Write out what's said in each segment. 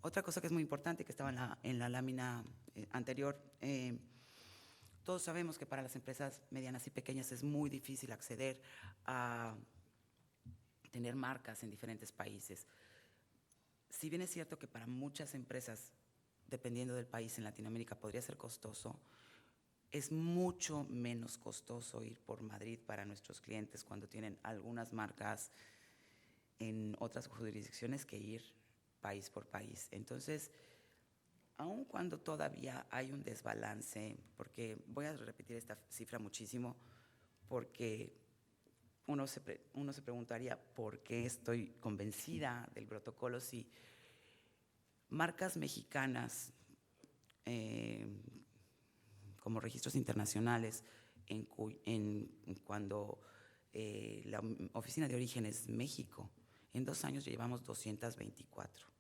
Otra cosa que es muy importante, que estaba en la lámina anterior, todos sabemos que para las empresas medianas y pequeñas es muy difícil acceder a tener marcas en diferentes países. Si bien es cierto que para muchas empresas, dependiendo del país en Latinoamérica, podría ser costoso, es mucho menos costoso ir por Madrid para nuestros clientes cuando tienen algunas marcas en otras jurisdicciones que ir país por país. Entonces, aun cuando todavía hay un desbalance, porque voy a repetir esta cifra muchísimo, porque uno se preguntaría por qué estoy convencida del protocolo si marcas mexicanas como registros internacionales cuando la oficina de origen es México, en 2 años llevamos 224.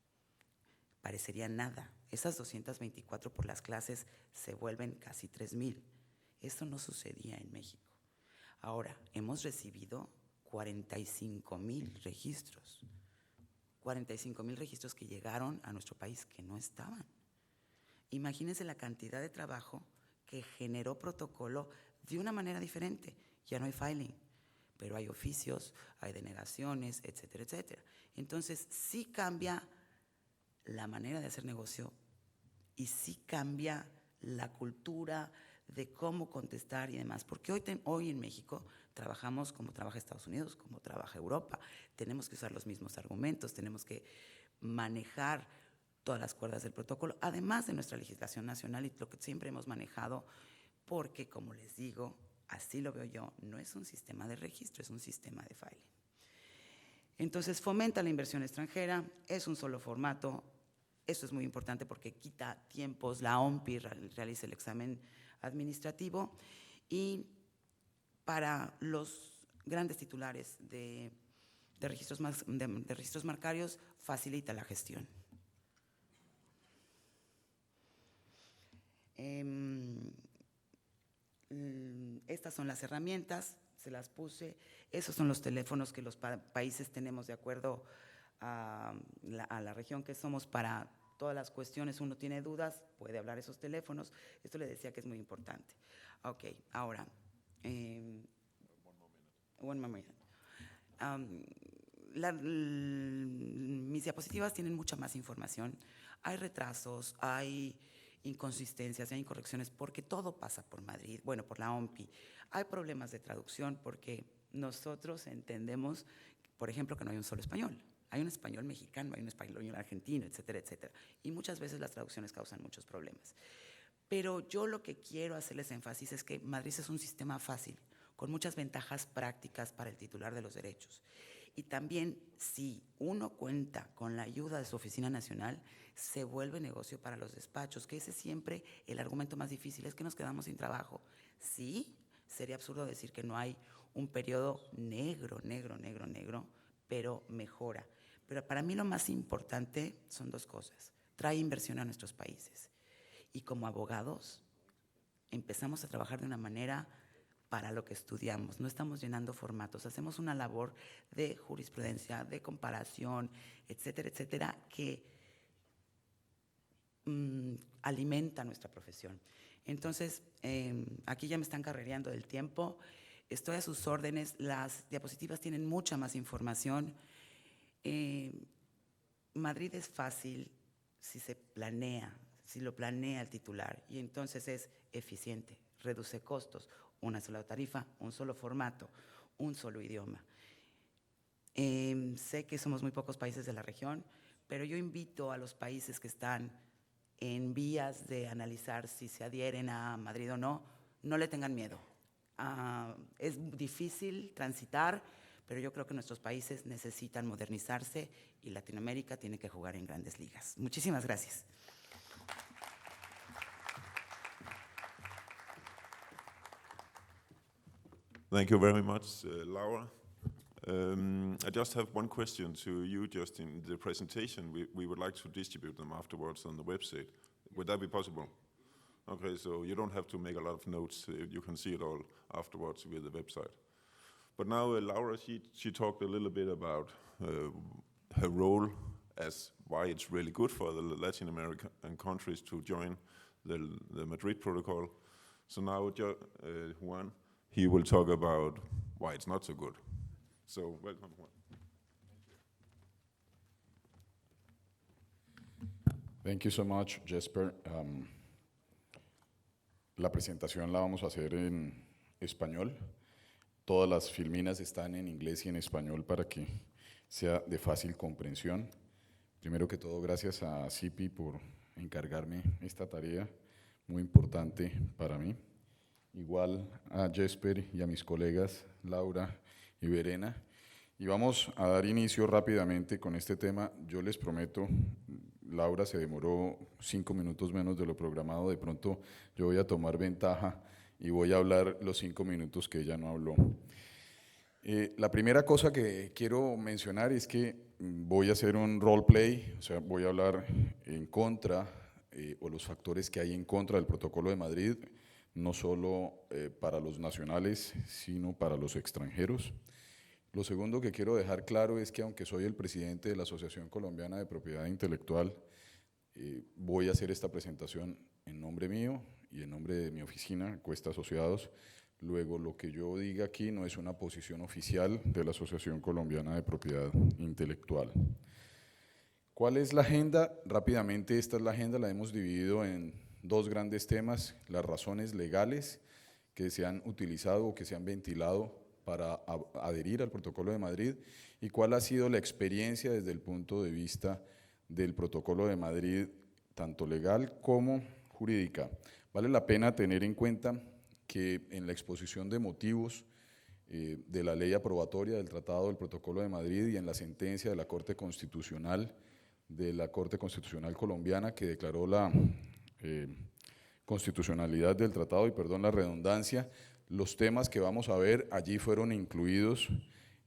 Parecería nada. Esas 224 por las clases se vuelven casi 3,000. Eso no sucedía en México. Ahora, hemos recibido 45,000 registros. 45,000 registros que llegaron a nuestro país que no estaban. Imagínense la cantidad de trabajo que generó protocolo de una manera diferente. Ya no hay filing, pero hay oficios, hay denegaciones, etcétera, etcétera. Entonces, sí cambia la manera de hacer negocio y sí cambia la cultura de cómo contestar y demás. Porque hoy en México trabajamos como trabaja Estados Unidos, como trabaja Europa. Tenemos que usar los mismos argumentos, tenemos que manejar todas las cuerdas del protocolo, además de nuestra legislación nacional y lo que siempre hemos manejado, porque, como les digo, así lo veo yo, no es un sistema de registro, es un sistema de filing. Entonces, fomenta la inversión extranjera, es un solo formato. Esto es muy importante porque quita tiempos, la OMPI realiza el examen administrativo y para los grandes titulares de registros marcarios facilita la gestión. Estas son las herramientas, se las puse. Esos son los teléfonos que los países tenemos de acuerdo a la región que somos para todas las cuestiones. Uno tiene dudas, puede hablar esos teléfonos. Esto le decía que es muy importante. Ok, ahora. One more minute. Mis diapositivas tienen mucha más información. Hay retrasos, hay inconsistencias, hay incorrecciones, porque todo pasa por Madrid, bueno, por la OMPI. Hay problemas de traducción porque nosotros entendemos, por ejemplo, que no hay un solo español. Hay un español mexicano, hay un español argentino, etcétera, etcétera. Y muchas veces las traducciones causan muchos problemas. Pero yo lo que quiero hacerles énfasis es que Madrid es un sistema fácil, con muchas ventajas prácticas para el titular de los derechos. Y también, si uno cuenta con la ayuda de su oficina nacional, se vuelve negocio para los despachos, que ese es siempre el argumento más difícil, es que nos quedamos sin trabajo. Sí, sería absurdo decir que no hay un periodo negro, pero mejora. Pero para mí lo más importante son 2 cosas. Trae inversión a nuestros países. Y como abogados, empezamos a trabajar de una manera para lo que estudiamos, no estamos llenando formatos, hacemos una labor de jurisprudencia, de comparación, etcétera, etcétera, que alimenta nuestra profesión. Entonces, aquí ya me están carrereando del tiempo, estoy a sus órdenes, las diapositivas tienen mucha más información. Madrid es fácil si se planea, si lo planea el titular, y entonces es eficiente, reduce costos, una sola tarifa, un solo formato, un solo idioma. Sé que somos muy pocos países de la región, pero yo invito a los países que están en vías de analizar si se adhieren a Madrid o no, no le tengan miedo. Es difícil transitar, pero yo creo que nuestros países necesitan modernizarse y Latinoamérica tiene que jugar en grandes ligas. Muchísimas gracias. Thank you very much, Laura. I just have one question to you, just in the presentation. We would like to distribute them afterwards on the website. Would that be possible? Okay, so you don't have to make a lot of notes. You can see it all afterwards with the website. But now Laura, she talked a little bit about her role as why it's really good for the Latin American countries to join the Madrid Protocol. So now Juan, he will talk about why it's not so good. So welcome, Juan. Thank you so much, Jesper. La presentación la vamos a hacer en español. Todas las filminas están en inglés y en español para que sea de fácil comprensión. Primero que todo, gracias a CIPI por encargarme esta tarea muy importante para mí. Igual a Jesper y a mis colegas Laura y Verena. Y vamos a dar inicio rápidamente con este tema. Yo les prometo, Laura se demoró 5 minutos menos de lo programado, de pronto yo voy a tomar ventaja y voy a hablar los 5 minutos que ella no habló. La primera cosa que quiero mencionar es que voy a hacer un roleplay, o sea, voy a hablar en contra o los factores que hay en contra del Protocolo de Madrid, no solo para los nacionales, sino para los extranjeros. Lo segundo que quiero dejar claro es que aunque soy el presidente de la Asociación Colombiana de Propiedad Intelectual, voy a hacer esta presentación en nombre mío y en nombre de mi oficina, Cuesta Asociados. Luego, lo que yo diga aquí no es una posición oficial de la Asociación Colombiana de Propiedad Intelectual. ¿Cuál es la agenda? Rápidamente, esta es la agenda, la hemos dividido en 2 grandes temas: las razones legales que se han utilizado o que se han ventilado para adherir al Protocolo de Madrid y cuál ha sido la experiencia desde el punto de vista del Protocolo de Madrid, tanto legal como jurídica. Vale la pena tener en cuenta que en la exposición de motivos de la ley aprobatoria del Tratado del Protocolo de Madrid y en la sentencia de la Corte Constitucional colombiana que declaró la constitucionalidad del tratado, y perdón la redundancia, los temas que vamos a ver allí fueron incluidos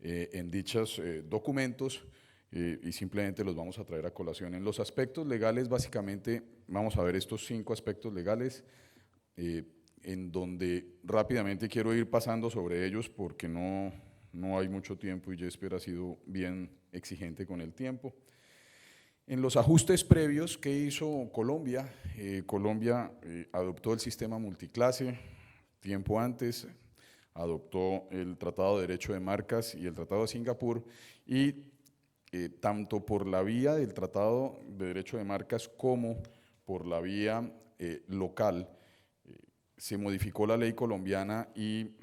en dichos documentos y simplemente los vamos a traer a colación. En los aspectos legales, básicamente, vamos a ver estos 5 aspectos legales, en donde rápidamente quiero ir pasando sobre ellos porque no hay mucho tiempo y Jesper ha sido bien exigente con el tiempo. En los ajustes previos que hizo Colombia, Colombia adoptó el sistema multiclase. Tiempo antes adoptó el Tratado de Derecho de Marcas y el Tratado de Singapur y tanto por la vía del Tratado de Derecho de Marcas como por la vía local se modificó la ley colombiana y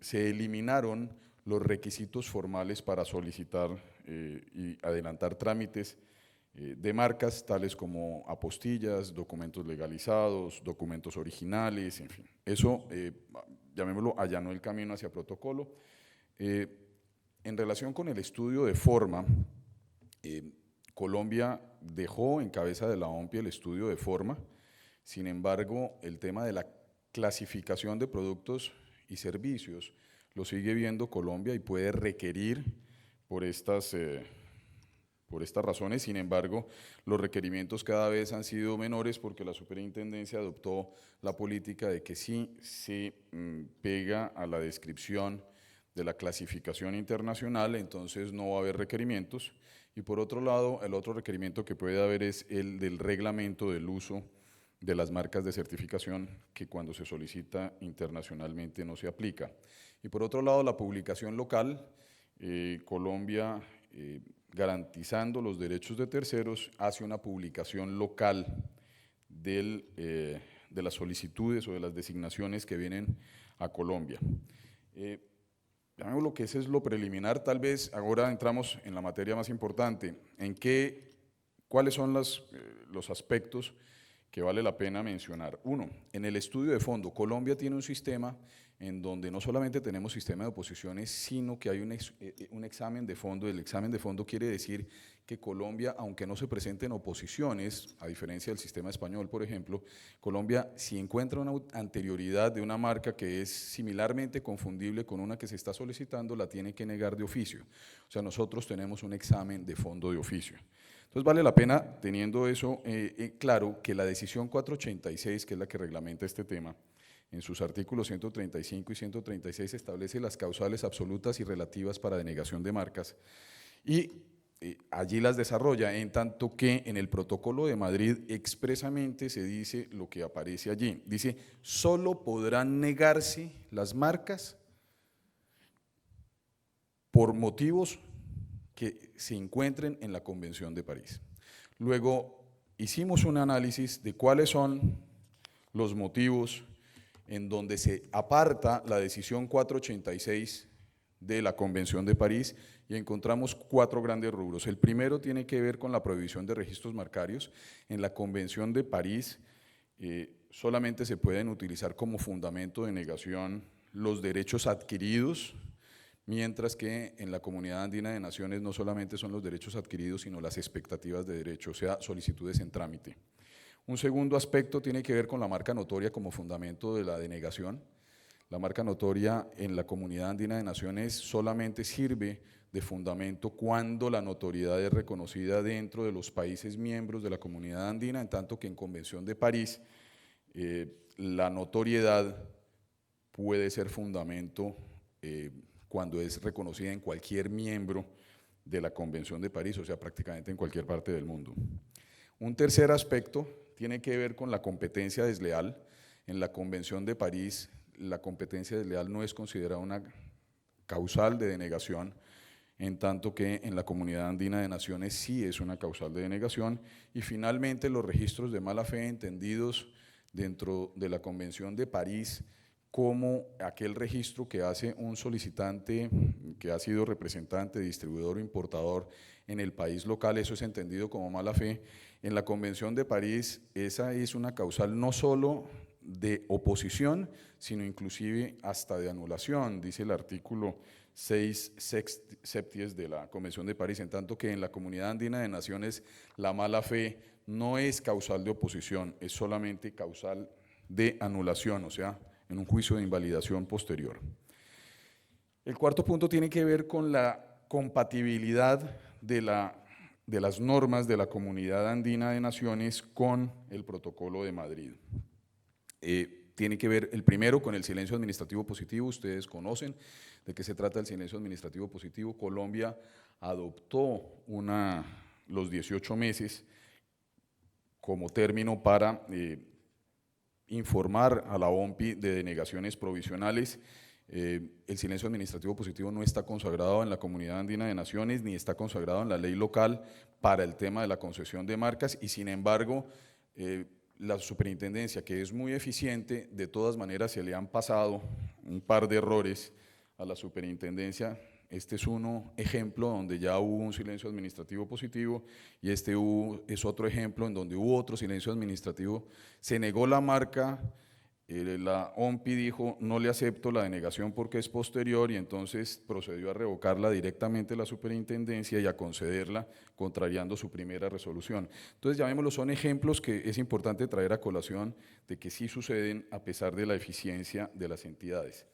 se eliminaron los requisitos formales para solicitar y adelantar trámites de marcas, tales como apostillas, documentos legalizados, documentos originales, en fin. Eso, llamémoslo, allanó el camino hacia protocolo. En relación con el estudio de forma, Colombia dejó en cabeza de la OMPI el estudio de forma. Sin embargo, el tema de la clasificación de productos y servicios lo sigue viendo Colombia y puede requerir por estas razones. Sin embargo, los requerimientos cada vez han sido menores porque la superintendencia adoptó la política de que sí se pega a la descripción de la clasificación internacional, entonces no va a haber requerimientos. Y por otro lado, el otro requerimiento que puede haber es el del reglamento del uso de las marcas de certificación, que cuando se solicita internacionalmente no se aplica. Y por otro lado, la publicación local. Colombia, garantizando los derechos de terceros, hace una publicación local de las solicitudes o de las designaciones que vienen a Colombia. Llamémoslo que ese es lo preliminar. Tal vez ahora entramos en la materia más importante, cuáles son los aspectos que vale la pena mencionar. Uno, en el estudio de fondo, Colombia tiene un sistema en donde no solamente tenemos sistema de oposiciones, sino que hay un examen de fondo. El examen de fondo quiere decir que Colombia, aunque no se presenten oposiciones, a diferencia del sistema español, por ejemplo, Colombia, si encuentra una anterioridad de una marca que es similarmente confundible con una que se está solicitando, la tiene que negar de oficio. O sea, nosotros tenemos un examen de fondo de oficio. Entonces vale la pena, teniendo eso claro, que la decisión 486, que es la que reglamenta este tema, en sus artículos 135 y 136 establece las causales absolutas y relativas para denegación de marcas y allí las desarrolla, en tanto que en el Protocolo de Madrid expresamente se dice lo que aparece allí. Dice, solo podrán negarse las marcas por motivos que se encuentren en la Convención de París. Luego hicimos un análisis de cuáles son los motivos en donde se aparta la decisión 486 de la Convención de París y encontramos 4 grandes rubros. El primero tiene que ver con la prohibición de registros marcarios. En la Convención de París solamente se pueden utilizar como fundamento de negación los derechos adquiridos, mientras que en la Comunidad Andina de Naciones no solamente son los derechos adquiridos, sino las expectativas de derecho, o sea, solicitudes en trámite. Un segundo aspecto tiene que ver con la marca notoria como fundamento de la denegación. La marca notoria en la Comunidad Andina de Naciones solamente sirve de fundamento cuando la notoriedad es reconocida dentro de los países miembros de la Comunidad Andina, en tanto que en Convención de París la notoriedad puede ser fundamento cuando es reconocida en cualquier miembro de la Convención de París, o sea, prácticamente en cualquier parte del mundo. Un tercer aspecto tiene que ver con la competencia desleal. En la Convención de París, la competencia desleal no es considerada una causal de denegación, en tanto que en la Comunidad Andina de Naciones sí es una causal de denegación. Y finalmente, los registros de mala fe entendidos dentro de la Convención de París como aquel registro que hace un solicitante que ha sido representante, distribuidor o importador en el país local, eso es entendido como mala fe. En la Convención de París esa es una causal no solo de oposición, sino inclusive hasta de anulación, dice el artículo 6 septies de la Convención de París, en tanto que en la Comunidad Andina de Naciones la mala fe no es causal de oposición, es solamente causal de anulación, o sea, en un juicio de invalidación posterior. El cuarto punto tiene que ver con la compatibilidad de las normas de la Comunidad Andina de Naciones con el Protocolo de Madrid. Tiene que ver el primero con el silencio administrativo positivo. Ustedes conocen de qué se trata el silencio administrativo positivo. Colombia adoptó los 18 meses como término para informar a la OMPI de denegaciones provisionales. El silencio administrativo positivo no está consagrado en la Comunidad Andina de Naciones ni está consagrado en la ley local para el tema de la concesión de marcas, y sin embargo la superintendencia, que es muy eficiente, de todas maneras se le han pasado un par de errores a la superintendencia. Este es uno ejemplo donde ya hubo un silencio administrativo positivo, y este es otro ejemplo en donde hubo otro silencio administrativo. Se negó la marca, la OMPI dijo no le acepto la denegación porque es posterior, y entonces procedió a revocarla directamente la superintendencia y a concederla, contrariando su primera resolución. Entonces, llamémoslo, son ejemplos que es importante traer a colación de que sí suceden a pesar de la eficiencia de las entidades.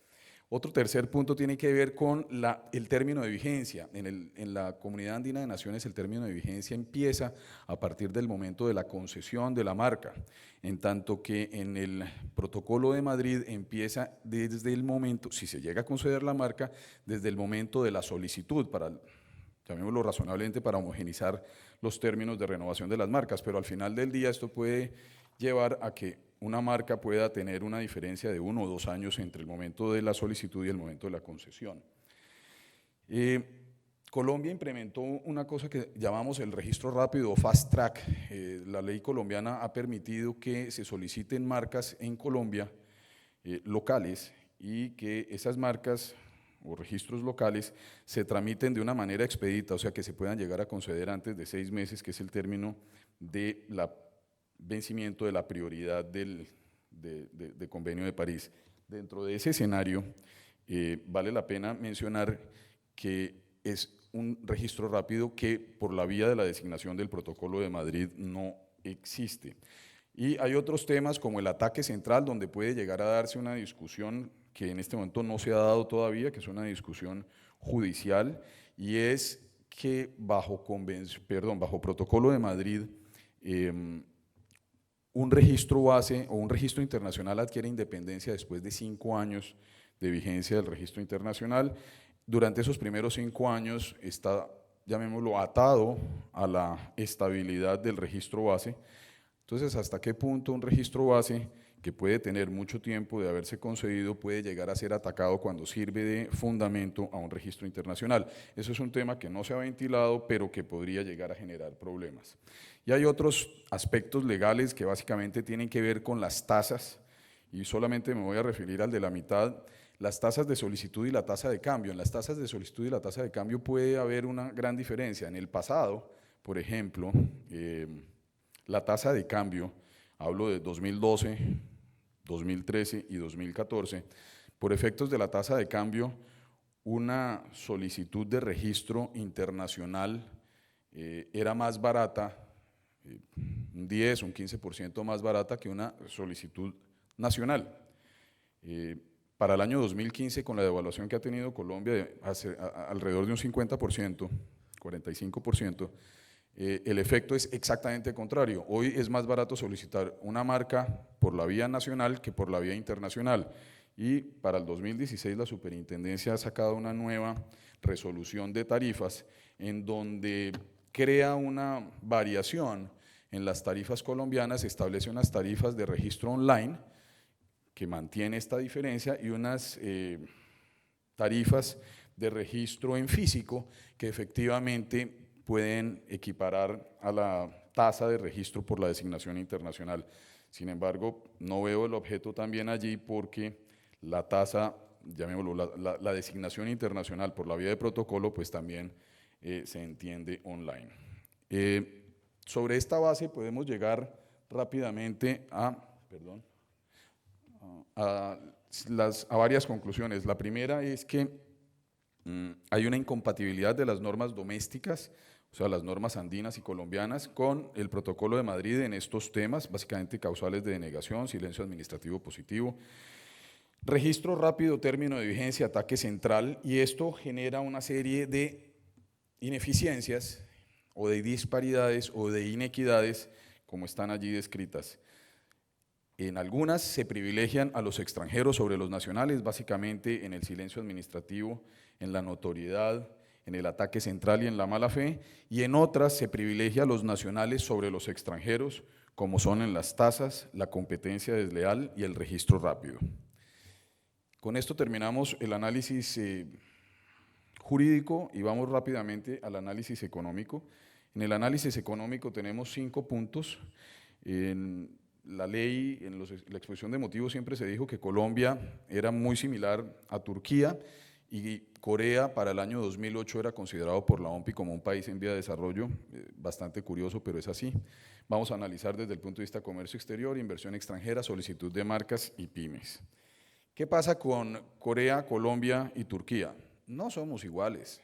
Otro tercer punto tiene que ver con el término de vigencia. En la Comunidad Andina de Naciones el término de vigencia empieza a partir del momento de la concesión de la marca, en tanto que en el Protocolo de Madrid empieza desde el momento, si se llega a conceder la marca, desde el momento de la solicitud, llamémoslo razonablemente, para homogenizar los términos de renovación de las marcas, pero al final del día esto puede llevar a que una marca pueda tener una diferencia de 1 o 2 años entre el momento de la solicitud y el momento de la concesión. Colombia implementó una cosa que llamamos el registro rápido o fast track. La ley colombiana ha permitido que se soliciten marcas en Colombia locales, y que esas marcas o registros locales se tramiten de una manera expedita, o sea, que se puedan llegar a conceder antes de 6 meses, que es el término de vencimiento de la prioridad de Convenio de París. Dentro de ese escenario, vale la pena mencionar que es un registro rápido que por la vía de la designación del Protocolo de Madrid no existe. Y hay otros temas como el ataque central, donde puede llegar a darse una discusión que en este momento no se ha dado todavía, que es una discusión judicial, y es que bajo Protocolo de Madrid, un registro base o un registro internacional adquiere independencia después de 5 años de vigencia del registro internacional. Durante esos primeros 5 años está llamémoslo, atado a la estabilidad del registro base. Entonces, ¿hasta qué punto un registro base que puede tener mucho tiempo de haberse concedido puede llegar a ser atacado cuando sirve de fundamento a un registro internacional? Eso es un tema que no se ha ventilado, pero que podría llegar a generar problemas. Y hay otros aspectos legales que básicamente tienen que ver con las tasas, y solamente me voy a referir al de la mitad, las tasas de solicitud y la tasa de cambio. En las tasas de solicitud y la tasa de cambio puede haber una gran diferencia. En el pasado, por ejemplo, la tasa de cambio, hablo de 2012, 2013 y 2014, por efectos de la tasa de cambio, una solicitud de registro internacional era más barata, un 10, un 15% más barata que una solicitud nacional. Para el año 2015, con la devaluación que ha tenido Colombia de alrededor de un 50%, 45%, el efecto es exactamente contrario. Hoy es más barato solicitar una marca por la vía nacional que por la vía internacional. Y para el 2016 la superintendencia ha sacado una nueva resolución de tarifas en donde crea una variación en las tarifas colombianas, establece unas tarifas de registro online que mantiene esta diferencia y unas tarifas de registro en físico que efectivamente pueden equiparar a la tasa de registro por la designación internacional. Sin embargo, no veo el objeto también allí porque la tasa, llamémoslo, la designación internacional por la vía de protocolo, pues también se entiende online. Sobre esta base podemos llegar rápidamente a varias conclusiones. La primera es que hay una incompatibilidad de las normas domésticas, o sea, las normas andinas y colombianas, con el Protocolo de Madrid en estos temas, básicamente causales de denegación, silencio administrativo positivo, registro rápido, término de vigencia, ataque central, y esto genera una serie de ineficiencias o de disparidades o de inequidades como están allí descritas. En algunas se privilegian a los extranjeros sobre los nacionales, básicamente en el silencio administrativo, en la notoriedad, en el ataque central y en la mala fe, y en otras se privilegia a los nacionales sobre los extranjeros, como son en las tasas, la competencia desleal y el registro rápido. Con esto terminamos el análisis jurídico y vamos rápidamente al análisis económico. En el análisis económico tenemos 5 puntos. En la ley, en la exposición de motivos siempre se dijo que Colombia era muy similar a Turquía y Corea para el año 2008 era considerado por la OMPI como un país en vía de desarrollo, bastante curioso, pero es así. Vamos a analizar desde el punto de vista comercio exterior, inversión extranjera, solicitud de marcas y pymes. ¿Qué pasa con Corea, Colombia y Turquía? No somos iguales,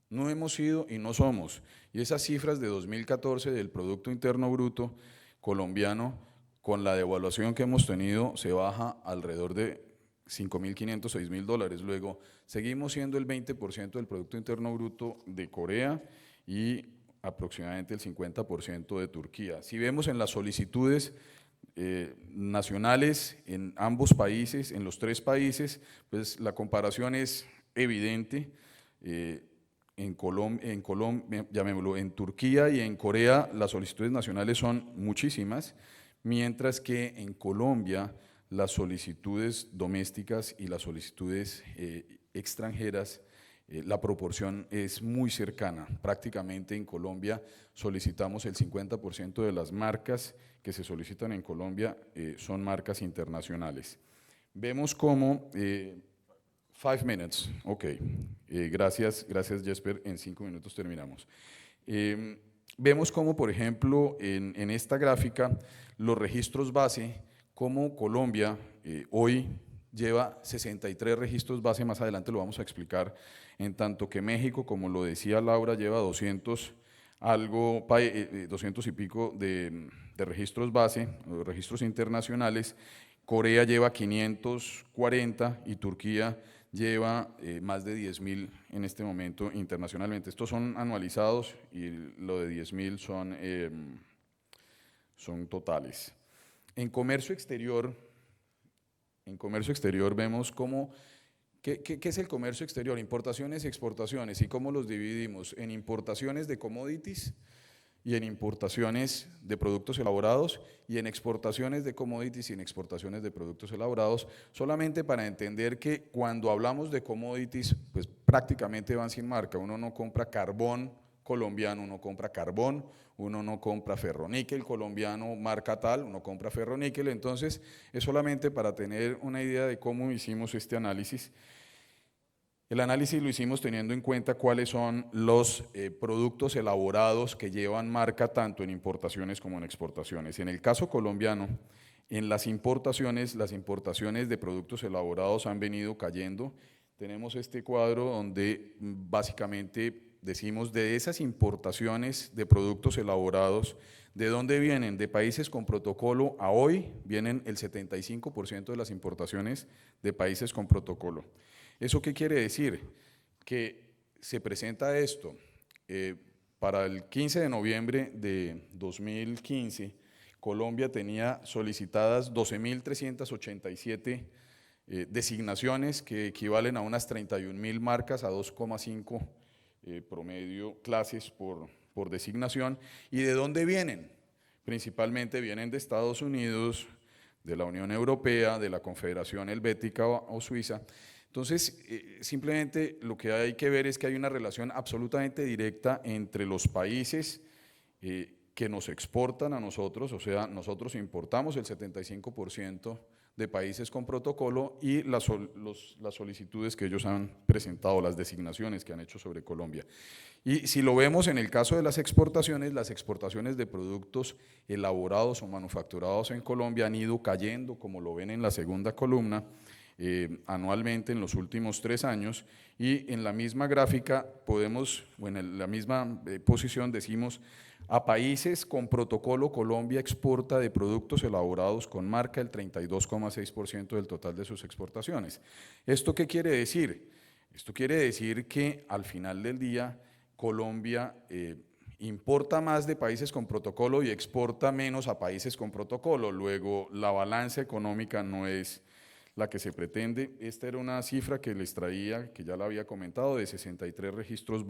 no hemos sido y no somos. Y esas cifras de 2014 del Producto Interno Bruto colombiano, con la devaluación que hemos tenido, se baja alrededor de $5.500, $6.000. Luego, seguimos siendo el 20% del Producto Interno Bruto de Corea y aproximadamente el 50% de Turquía. Si vemos en las solicitudes nacionales en ambos países, en los 3 países, pues la comparación es evidente. En Colombia, llamémoslo, en Turquía y en Corea las solicitudes nacionales son muchísimas, mientras que en Colombia las solicitudes domésticas y las solicitudes extranjeras, la proporción es muy cercana. Prácticamente en Colombia solicitamos el 50% de las marcas que se solicitan en Colombia son marcas internacionales. Vemos cómo, 5 minutes, ok, gracias Jesper, en 5 minutos terminamos. Vemos cómo, por ejemplo, en esta gráfica, los registros base, como Colombia hoy lleva 63 registros base, más adelante lo vamos a explicar, en tanto que México, como lo decía Laura, lleva 200 y pico de registros base, registros internacionales. Corea lleva 540 y Turquía lleva más de 10.000 en este momento internacionalmente. Estos son anualizados y lo de 10.000 son totales. En comercio exterior vemos cómo ¿Qué es el comercio exterior? Importaciones y exportaciones. ¿Y cómo los dividimos? En importaciones de commodities y en importaciones de productos elaborados y en exportaciones de commodities y en exportaciones de productos elaborados, solamente para entender que cuando hablamos de commodities, pues prácticamente van sin marca. Uno no compra carbón colombiano, uno compra carbón, uno no compra ferroníquel colombiano marca tal, uno compra ferroníquel. Entonces es solamente para tener una idea de cómo hicimos este análisis. El análisis lo hicimos teniendo en cuenta cuáles son los productos elaborados que llevan marca tanto en importaciones como en exportaciones. En el caso colombiano, en las importaciones de productos elaborados han venido cayendo. Tenemos este cuadro donde básicamente decimos de esas importaciones de productos elaborados, ¿de dónde vienen? De países con protocolo a hoy vienen el 75% de las importaciones de países con protocolo. ¿Eso qué quiere decir? Que se presenta esto. Para el 15 de noviembre de 2015, Colombia tenía solicitadas 12.387 designaciones que equivalen a unas 31.000 marcas, a 2,5 promedio clases por designación. ¿Y de dónde vienen? Principalmente vienen de Estados Unidos, de la Unión Europea, de la Confederación Helvética o Suiza. Entonces, simplemente lo que hay que ver es que hay una relación absolutamente directa entre los países que nos exportan a nosotros, o sea, nosotros importamos el 75% de países con protocolo y las solicitudes que ellos han presentado, las designaciones que han hecho sobre Colombia. Y si lo vemos en el caso de las exportaciones de productos elaborados o manufacturados en Colombia han ido cayendo, como lo ven en la segunda columna, anualmente en los últimos 3 años, y en la misma gráfica podemos, o en la misma posición decimos, a países con protocolo Colombia exporta de productos elaborados con marca el 32,6% del total de sus exportaciones. ¿Esto qué quiere decir? Esto quiere decir que al final del día Colombia importa más de países con protocolo y exporta menos a países con protocolo. Luego la balanza económica no es la que se pretende. Esta era una cifra que les traía, que ya la había comentado, de 63 registros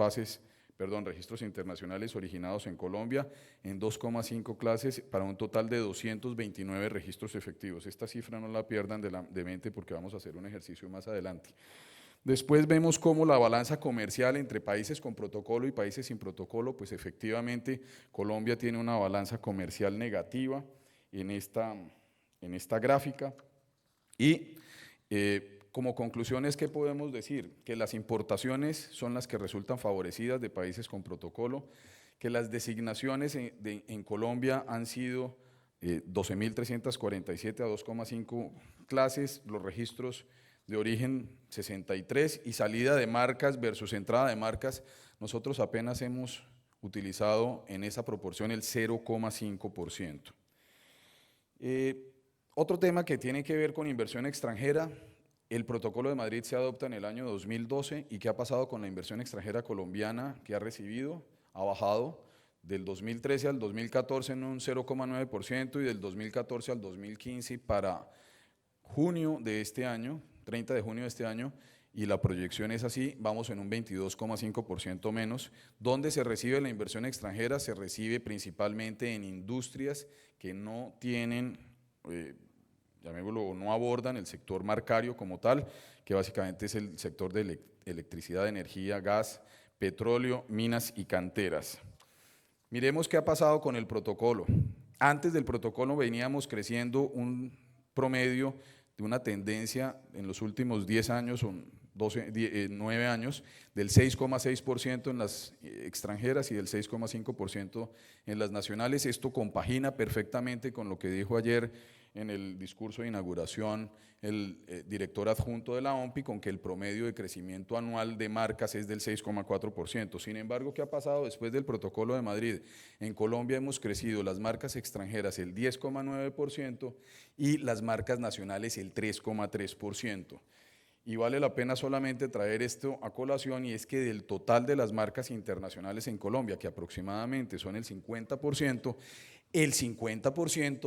internacionales originados en Colombia en 2,5 clases para un total de 229 registros efectivos. Esta cifra no la pierdan de mente porque vamos a hacer un ejercicio más adelante. Después vemos cómo la balanza comercial entre países con protocolo y países sin protocolo, pues efectivamente Colombia tiene una balanza comercial negativa en esta gráfica. Y como conclusiones, ¿qué podemos decir? Que las importaciones son las que resultan favorecidas de países con protocolo, que las designaciones en Colombia han sido 12.347 a 2,5 clases, los registros de origen 63 y salida de marcas versus entrada de marcas, nosotros apenas hemos utilizado en esa proporción el 0,5%. Otro tema que tiene que ver con inversión extranjera, el Protocolo de Madrid se adopta en el año 2012 y ¿qué ha pasado con la inversión extranjera colombiana que ha recibido? Ha bajado del 2013 al 2014 en un 0,9% y del 2014 al 2015 para junio de este año, 30 de junio de este año, y la proyección es así, vamos en un 22,5% menos. ¿Dónde se recibe la inversión extranjera? Se recibe principalmente en industrias que no tienen llamémoslo, no abordan el sector marcario como tal, que básicamente es el sector de electricidad, energía, gas, petróleo, minas y canteras. Miremos qué ha pasado con el protocolo. Antes del protocolo veníamos creciendo un promedio de una tendencia en los últimos 10 años, 9 años, del 6,6% en las extranjeras y del 6,5% en las nacionales. Esto compagina perfectamente con lo que dijo ayer en el discurso de inauguración el director adjunto de la OMPI, con que el promedio de crecimiento anual de marcas es del 6,4%. Sin embargo, ¿qué ha pasado después del Protocolo de Madrid? En Colombia hemos crecido las marcas extranjeras el 10,9% y las marcas nacionales el 3,3%. Y vale la pena solamente traer esto a colación, y es que del total de las marcas internacionales en Colombia, que aproximadamente son el 50%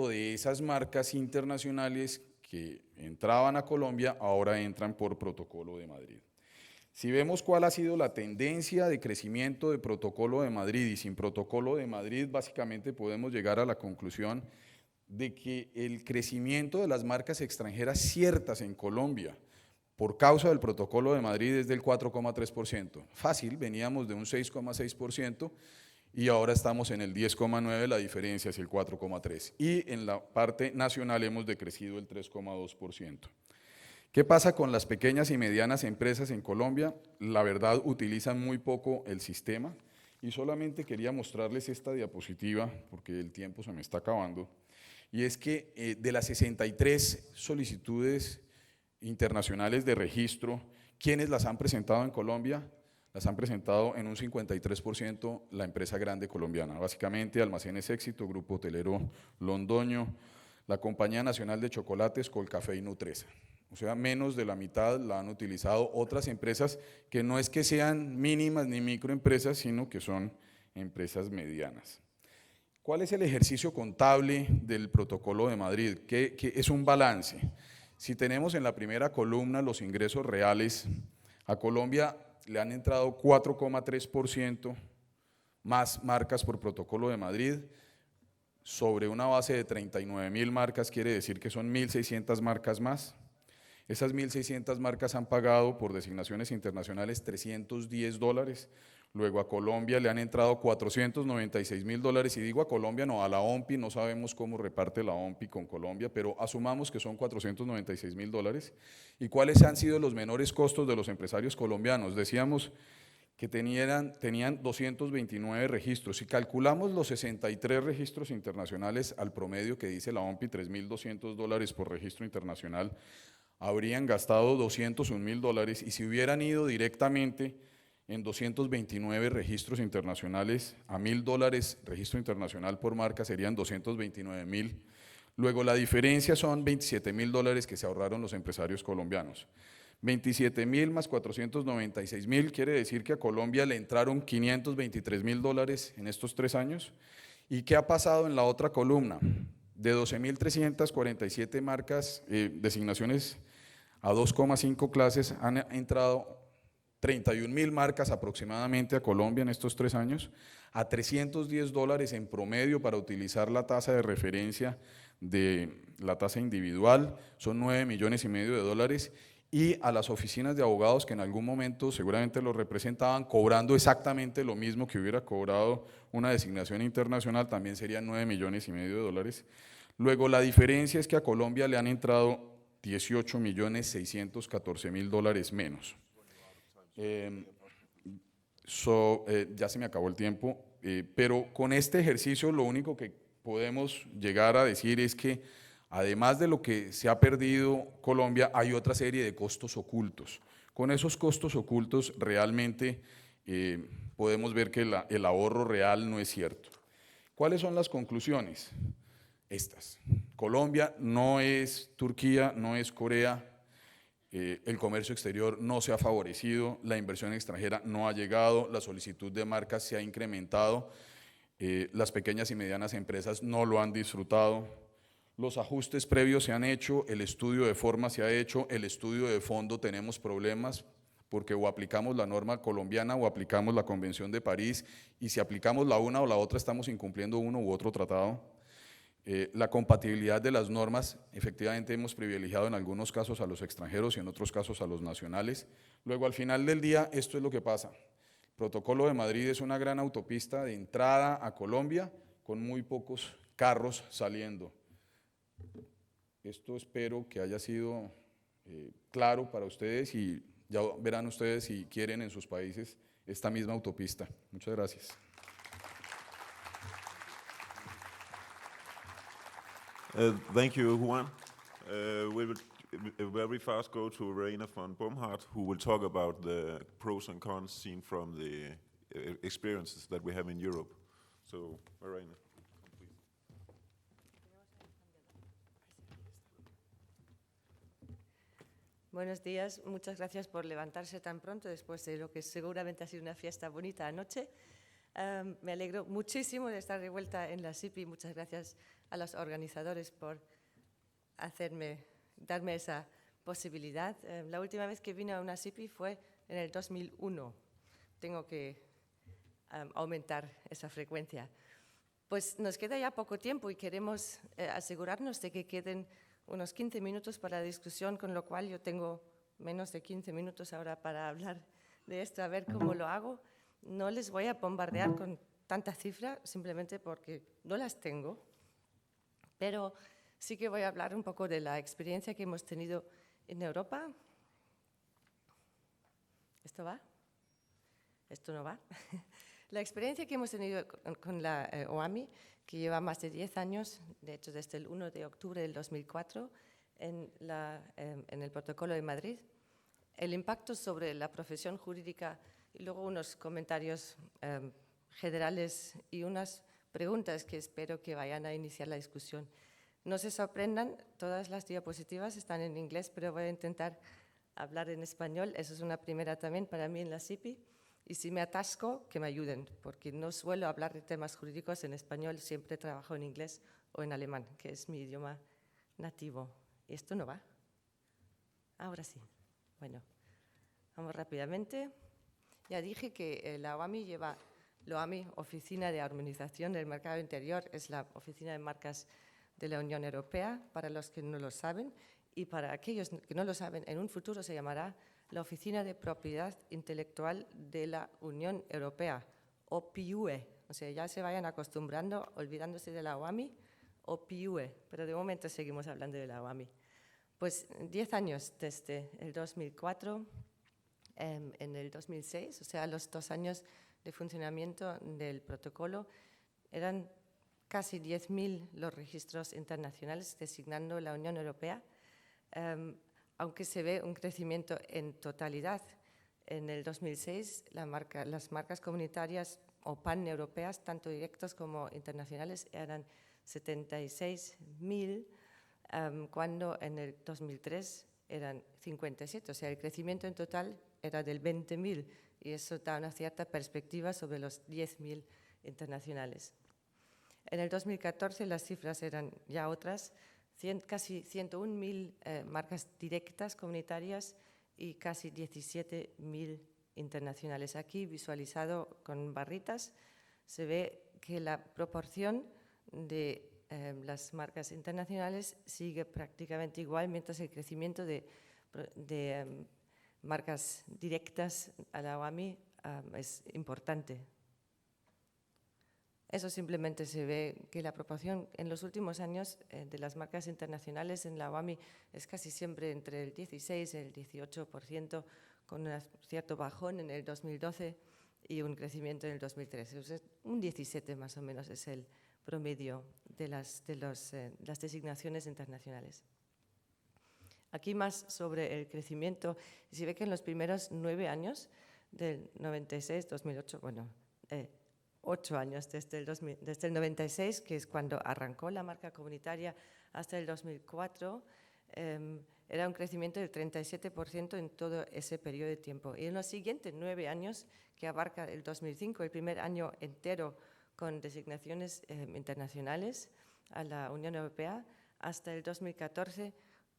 de esas marcas internacionales que entraban a Colombia ahora entran por Protocolo de Madrid. Si vemos cuál ha sido la tendencia de crecimiento de Protocolo de Madrid y sin Protocolo de Madrid, básicamente podemos llegar a la conclusión de que el crecimiento de las marcas extranjeras ciertas en Colombia por causa del Protocolo de Madrid es del 4,3%. Fácil, veníamos de un 6,6% y ahora estamos en el 10,9%, la diferencia es el 4,3%. Y en la parte nacional hemos decrecido el 3,2%. ¿Qué pasa con las pequeñas y medianas empresas en Colombia? La verdad, utilizan muy poco el sistema y solamente quería mostrarles esta diapositiva porque el tiempo se me está acabando. Y es que de las 63 solicitudes internacionales de registro, ¿quiénes las han presentado en Colombia? Las han presentado en un 53% la empresa grande colombiana, básicamente Almacenes Éxito, Grupo Hotelero Londoño, la Compañía Nacional de Chocolates, Colcafé y Nutresa. O sea, menos de la mitad la han utilizado otras empresas que no es que sean mínimas ni microempresas, sino que son empresas medianas. ¿Cuál es el ejercicio contable del Protocolo de Madrid? ¿Qué es un balance? Si tenemos en la primera columna los ingresos reales, a Colombia le han entrado 4,3% más marcas por Protocolo de Madrid, sobre una base de 39.000 marcas, quiere decir que son 1.600 marcas más. Esas 1.600 marcas han pagado por designaciones internacionales $310, luego a Colombia le han entrado $496.000, y digo a Colombia, no a la OMPI, no sabemos cómo reparte la OMPI con Colombia, pero asumamos que son $496.000. ¿Y cuáles han sido los menores costos de los empresarios colombianos? Decíamos que tenían 229 registros. Si calculamos los 63 registros internacionales al promedio que dice la OMPI, $3.200 por registro internacional, habrían gastado $201.000, y si hubieran ido directamente en 229 registros internacionales a $1.000 registro internacional por marca serían 229.000. Luego la diferencia son $27.000 que se ahorraron los empresarios colombianos. 27.000 más 496.000 quiere decir que a Colombia le entraron $523.000 en estos 3 años. ¿Y qué ha pasado en la otra columna? De 12.347 marcas, designaciones a 2,5 clases, han entrado 31.000 marcas aproximadamente a Colombia en estos 3 años, a $310 en promedio para utilizar la tasa de referencia de la tasa individual, son $9,5 millones, y a las oficinas de abogados que en algún momento seguramente lo representaban, cobrando exactamente lo mismo que hubiera cobrado una designación internacional, también serían $9,5 millones. Luego la diferencia es que a Colombia le han entrado $18.614.000 menos. Ya se me acabó el tiempo, pero con este ejercicio lo único que podemos llegar a decir es que además de lo que se ha perdido Colombia, hay otra serie de costos ocultos. Con esos costos ocultos realmente podemos ver que el ahorro real no es cierto. ¿Cuáles son las conclusiones? Estas. Colombia no es Turquía, no es Corea, el comercio exterior no se ha favorecido, la inversión extranjera no ha llegado, la solicitud de marcas se ha incrementado, las pequeñas y medianas empresas no lo han disfrutado, los ajustes previos se han hecho, el estudio de forma se ha hecho, el estudio de fondo tenemos problemas, porque o aplicamos la norma colombiana o aplicamos la Convención de París, y si aplicamos la una o la otra estamos incumpliendo uno u otro tratado. La compatibilidad de las normas, efectivamente hemos privilegiado en algunos casos a los extranjeros y en otros casos a los nacionales. Luego, al final del día, esto es lo que pasa. El Protocolo de Madrid es una gran autopista de entrada a Colombia con muy pocos carros saliendo. Esto espero que haya sido claro para ustedes, y ya verán ustedes si quieren en sus países esta misma autopista. Muchas gracias. Thank you, Juan. We will very fast go to Verena von Bomhard, who will talk about the pros and cons seen from the experiences that we have in Europe. So, Verena. Buenos días, muchas gracias por levantarse tan pronto después de lo que seguramente ha sido una fiesta bonita anoche. Me alegro muchísimo de estar de vuelta en la SIPI. Muchas gracias a los organizadores por hacerme darme esa posibilidad. La última vez que vine a una SIPI fue en el 2001. Tengo que aumentar esa frecuencia. Pues nos queda ya poco tiempo y queremos asegurarnos de que queden unos 15 minutos para la discusión, con lo cual yo tengo menos de 15 minutos ahora para hablar de esto, a ver cómo lo hago. No les voy a bombardear con tanta cifra, simplemente porque no las tengo, pero sí que voy a hablar un poco de la experiencia que hemos tenido en Europa. ¿Esto va? ¿Esto no va? La experiencia que hemos tenido con la OAMI, que lleva más de 10 años, de hecho desde el 1 de octubre del 2004, en el Protocolo de Madrid, el impacto sobre la profesión jurídica y luego unos comentarios generales y unas preguntas que espero que vayan a iniciar la discusión. No se sorprendan, todas las diapositivas están en inglés, pero voy a intentar hablar en español. Eso es una primera también para mí en la SIPI. Y si me atasco, que me ayuden, porque no suelo hablar de temas jurídicos en español, siempre trabajo en inglés o en alemán, que es mi idioma nativo. ¿Y esto no va? Ahora sí. Bueno, vamos rápidamente. Ya dije que la OAMI lleva, la OAMI, Oficina de Armonización del Mercado Interior, es la oficina de marcas de la Unión Europea, para los que no lo saben, y para aquellos que no lo saben, en un futuro se llamará la Oficina de Propiedad Intelectual de la Unión Europea, OPIUE. O sea, ya se vayan acostumbrando, olvidándose de la OAMI, OPIUE, pero de momento seguimos hablando de la OAMI. Pues 10 años desde el 2004, en el 2006, o sea, los 2 años de funcionamiento del protocolo, eran casi 10.000 los registros internacionales designando la Unión Europea, aunque se ve un crecimiento en totalidad. En el 2006, las marcas comunitarias o paneuropeas, tanto directas como internacionales, eran 76.000, cuando en el 2003 eran 57. O sea, el crecimiento en total era del 20.000 y eso da una cierta perspectiva sobre los 10.000 internacionales. En el 2014 las cifras eran ya otras, casi 101.000 marcas directas comunitarias y casi 17.000 internacionales. Aquí, visualizado con barritas, se ve que la proporción de las marcas internacionales sigue prácticamente igual, mientras el crecimiento de marcas directas a la OAMI es importante. Eso simplemente se ve que la proporción en los últimos años de las marcas internacionales en la OAMI es casi siempre entre el 16 y el 18%, con un cierto bajón en el 2012 y un crecimiento en el 2013. O sea, un 17 más o menos es el promedio de las designaciones internacionales. Aquí más sobre el crecimiento. Se ve que en los primeros 9 años, del 96, 2008, bueno, 8 años desde el 96, que es cuando arrancó la marca comunitaria, hasta el 2004, era un crecimiento del 37% en todo ese periodo de tiempo. Y en los siguientes 9 años, que abarca el 2005, el primer año entero con designaciones internacionales a la Unión Europea, hasta el 2014,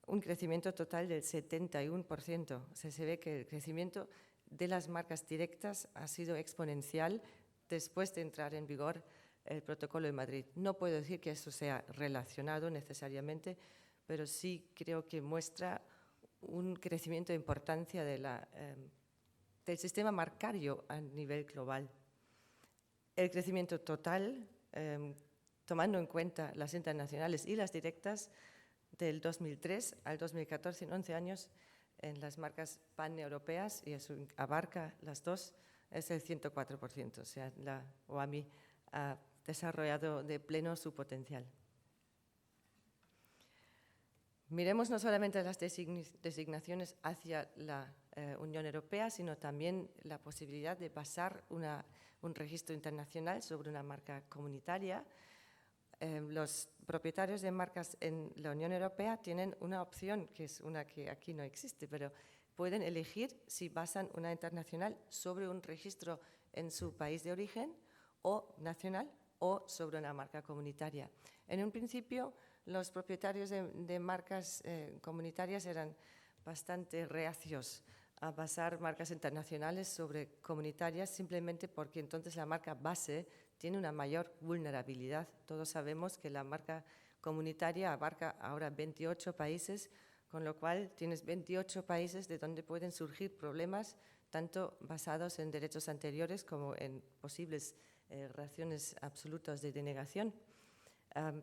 un crecimiento total del 71%. O sea, se ve que el crecimiento de las marcas directas ha sido exponencial después de entrar en vigor el Protocolo de Madrid. No puedo decir que eso sea relacionado necesariamente, pero sí creo que muestra un crecimiento de importancia del sistema marcario a nivel global. El crecimiento total, tomando en cuenta las internacionales y las directas, del 2003 al 2014, en 11 años, en las marcas paneuropeas, y eso abarca las dos, es el 104%. O sea, la OAMI ha desarrollado de pleno su potencial. Miremos no solamente las designaciones hacia la Unión Europea, sino también la posibilidad de pasar un registro internacional sobre una marca comunitaria. Los propietarios de marcas en la Unión Europea tienen una opción, que es una que aquí no existe, pero pueden elegir si basan una internacional sobre un registro en su país de origen o nacional o sobre una marca comunitaria. En un principio, los propietarios de marcas comunitarias eran bastante reacios a basar marcas internacionales sobre comunitarias simplemente porque entonces la marca base tiene una mayor vulnerabilidad. Todos sabemos que la marca comunitaria abarca ahora 28 países, con lo cual tienes 28 países de donde pueden surgir problemas, tanto basados en derechos anteriores como en posibles reacciones absolutas de denegación.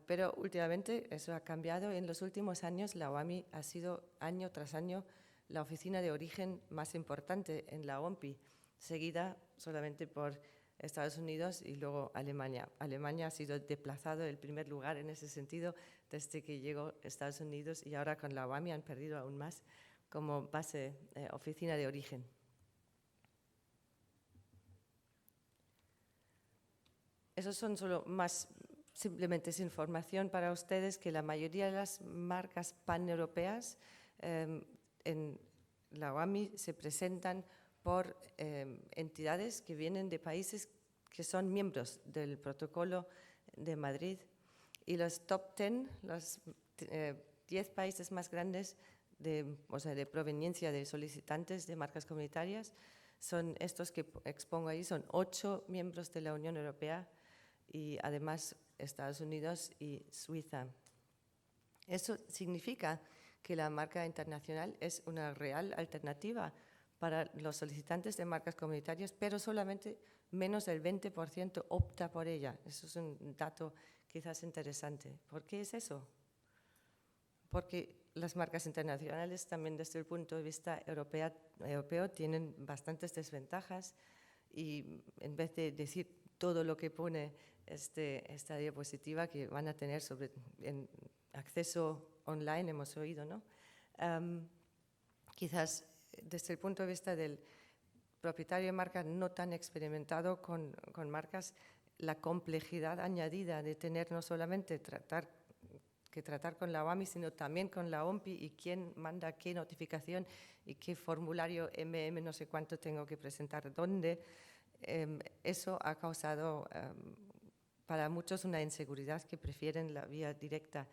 Pero últimamente eso ha cambiado. En los últimos años la OAMI ha sido año tras año la oficina de origen más importante en la OMPI, seguida solamente por Estados Unidos y luego Alemania. Alemania ha sido desplazado el primer lugar en ese sentido desde que llegó Estados Unidos, y ahora con la OAMI han perdido aún más como base, oficina de origen. Esos son solo más, simplemente es información para ustedes que la mayoría de las marcas paneuropeas en la OAMI se presentan por entidades que vienen de países que son miembros del Protocolo de Madrid, y los top 10, los 10 países más grandes de proveniencia de solicitantes de marcas comunitarias son estos que expongo ahí. Son 8 miembros de la Unión Europea y además Estados Unidos y Suiza. Eso significa que la marca internacional es una real alternativa para los solicitantes de marcas comunitarias, pero solamente menos del 20% opta por ella. Eso es un dato quizás interesante. ¿Por qué es eso? Porque las marcas internacionales también desde el punto de vista europeo tienen bastantes desventajas, y en vez de decir todo lo que pone esta diapositiva que van a tener sobre acceso online, hemos oído, ¿no? Quizás desde el punto de vista del propietario de marca no tan experimentado con marcas, la complejidad añadida de tener no solamente tratar con la OAMI, sino también con la OMPI, y quién manda qué notificación y qué formulario no sé cuánto tengo que presentar dónde. Eso ha causado para muchos una inseguridad, que prefieren la vía directa.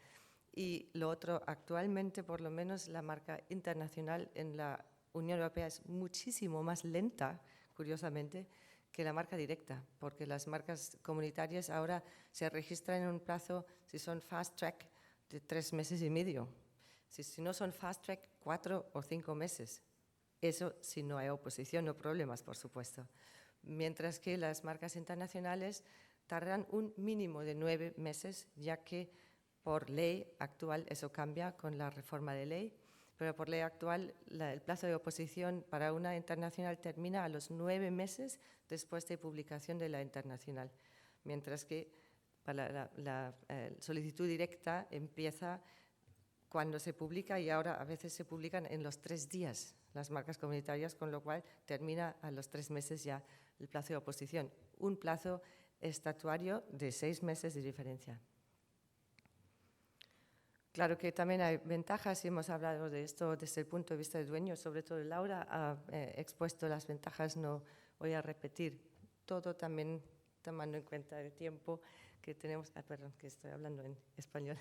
Y lo otro, actualmente por lo menos la marca internacional en la Unión Europea es muchísimo más lenta, curiosamente, que la marca directa, porque las marcas comunitarias ahora se registran en un plazo, si son fast track, de 3 meses y medio. Si no son fast track, 4 o 5 meses. Eso si no hay oposición o problemas, por supuesto. Mientras que las marcas internacionales tardan un mínimo de 9 meses, ya que por ley actual, eso cambia con la reforma de ley, pero por ley actual el plazo de oposición para una internacional termina a los 9 meses después de publicación de la internacional, mientras que para la solicitud directa empieza cuando se publica, y ahora a veces se publican en los 3 días las marcas comunitarias, con lo cual termina a los 3 meses ya el plazo de oposición, un plazo estatuario de 6 meses de diferencia. Claro que también hay ventajas, y hemos hablado de esto desde el punto de vista del dueño, sobre todo Laura ha expuesto las ventajas, no voy a repetir todo, también tomando en cuenta el tiempo que tenemos, perdón, que estoy hablando en español,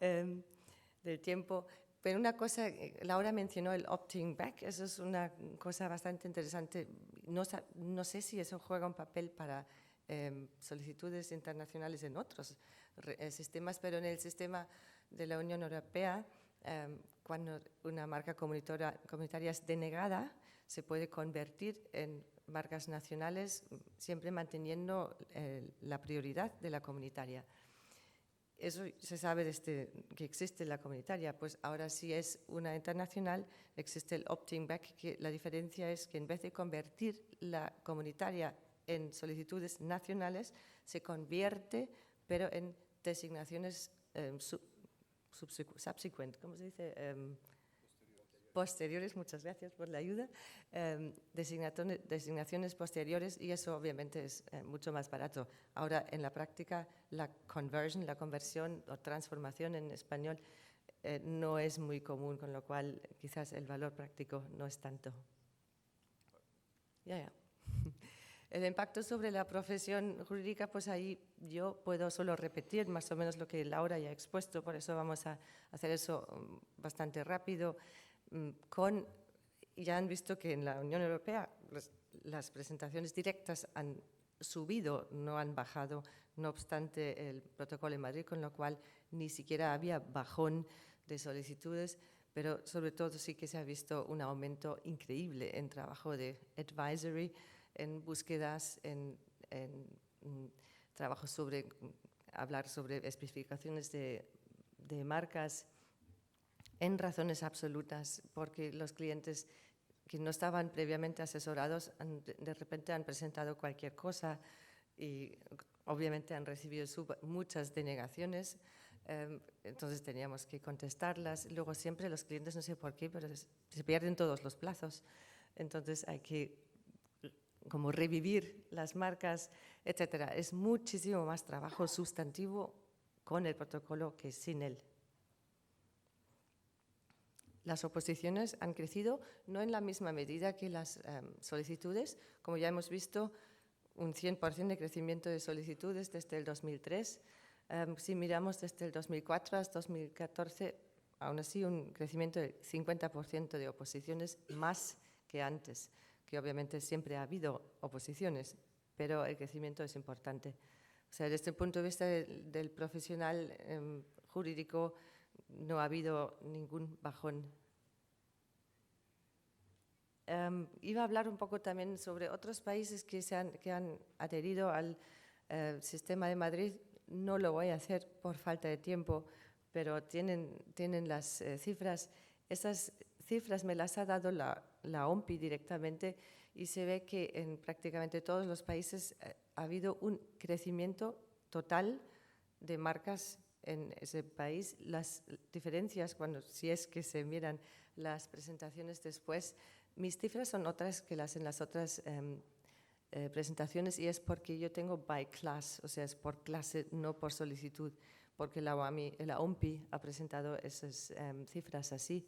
del tiempo. Pero una cosa, Laura mencionó el opting back, eso es una cosa bastante interesante. No sé si eso juega un papel para solicitudes internacionales en otros sistemas, pero en el sistema de la Unión Europea, cuando una marca comunitaria es denegada, se puede convertir en marcas nacionales, siempre manteniendo la prioridad de la comunitaria. Eso se sabe desde que existe la comunitaria, pues ahora si es una internacional existe el opting back, que la diferencia es que en vez de convertir la comunitaria en solicitudes nacionales, se convierte, pero en designaciones subsequent, ¿cómo se dice? Posteriores, muchas gracias por la ayuda, designaciones posteriores, y eso obviamente es mucho más barato. Ahora, en la práctica, la conversión o transformación en español no es muy común, con lo cual quizás el valor práctico no es tanto. El impacto sobre la profesión jurídica, pues ahí yo puedo solo repetir más o menos lo que Laura ya ha expuesto, por eso vamos a hacer eso bastante rápido. Ya han visto que en la Unión Europea las presentaciones directas han subido, no han bajado, no obstante el protocolo en Madrid, con lo cual ni siquiera había bajón de solicitudes, pero sobre todo sí que se ha visto un aumento increíble en trabajo de advisory, en búsquedas, en trabajo sobre hablar sobre especificaciones de marcas, en razones absolutas, porque los clientes que no estaban previamente asesorados de repente han presentado cualquier cosa y obviamente han recibido muchas denegaciones, entonces teníamos que contestarlas. Luego siempre los clientes, no sé por qué, pero se pierden todos los plazos, entonces hay que como revivir las marcas, etcétera. Es muchísimo más trabajo sustantivo con el protocolo que sin él. Las oposiciones han crecido no en la misma medida que las solicitudes. Como ya hemos visto, un 100% de crecimiento de solicitudes desde el 2003. Si miramos desde el 2004 hasta 2014, aún así un crecimiento del 50% de oposiciones más que antes, que obviamente siempre ha habido oposiciones, pero el crecimiento es importante. O sea, desde el punto de vista del profesional jurídico, no ha habido ningún bajón. Iba a hablar un poco también sobre otros países que han adherido al sistema de Madrid. No lo voy a hacer por falta de tiempo, pero tienen las cifras. Esas cifras me las ha dado la OMPI directamente y se ve que en prácticamente todos los países ha habido un crecimiento total de marcas en ese país. Las diferencias, si es que se miran las presentaciones después, mis cifras son otras que las en las otras presentaciones y es porque yo tengo by class, o sea, es por clase, no por solicitud, porque la OMPI ha presentado esas cifras así.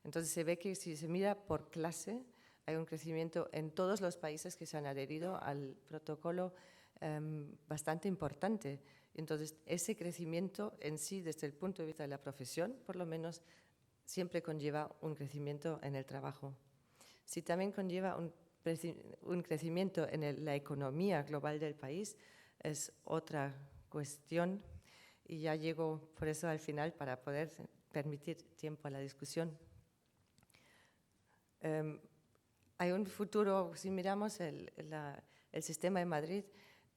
Entonces se ve que si se mira por clase, hay un crecimiento en todos los países que se han adherido al protocolo bastante importante. Entonces, ese crecimiento en sí, desde el punto de vista de la profesión, por lo menos, siempre conlleva un crecimiento en el trabajo. Si también conlleva un crecimiento en la economía global del país, es otra cuestión. Y ya llego por eso al final para poder permitir tiempo a la discusión. Hay un futuro, si miramos el sistema de Madrid,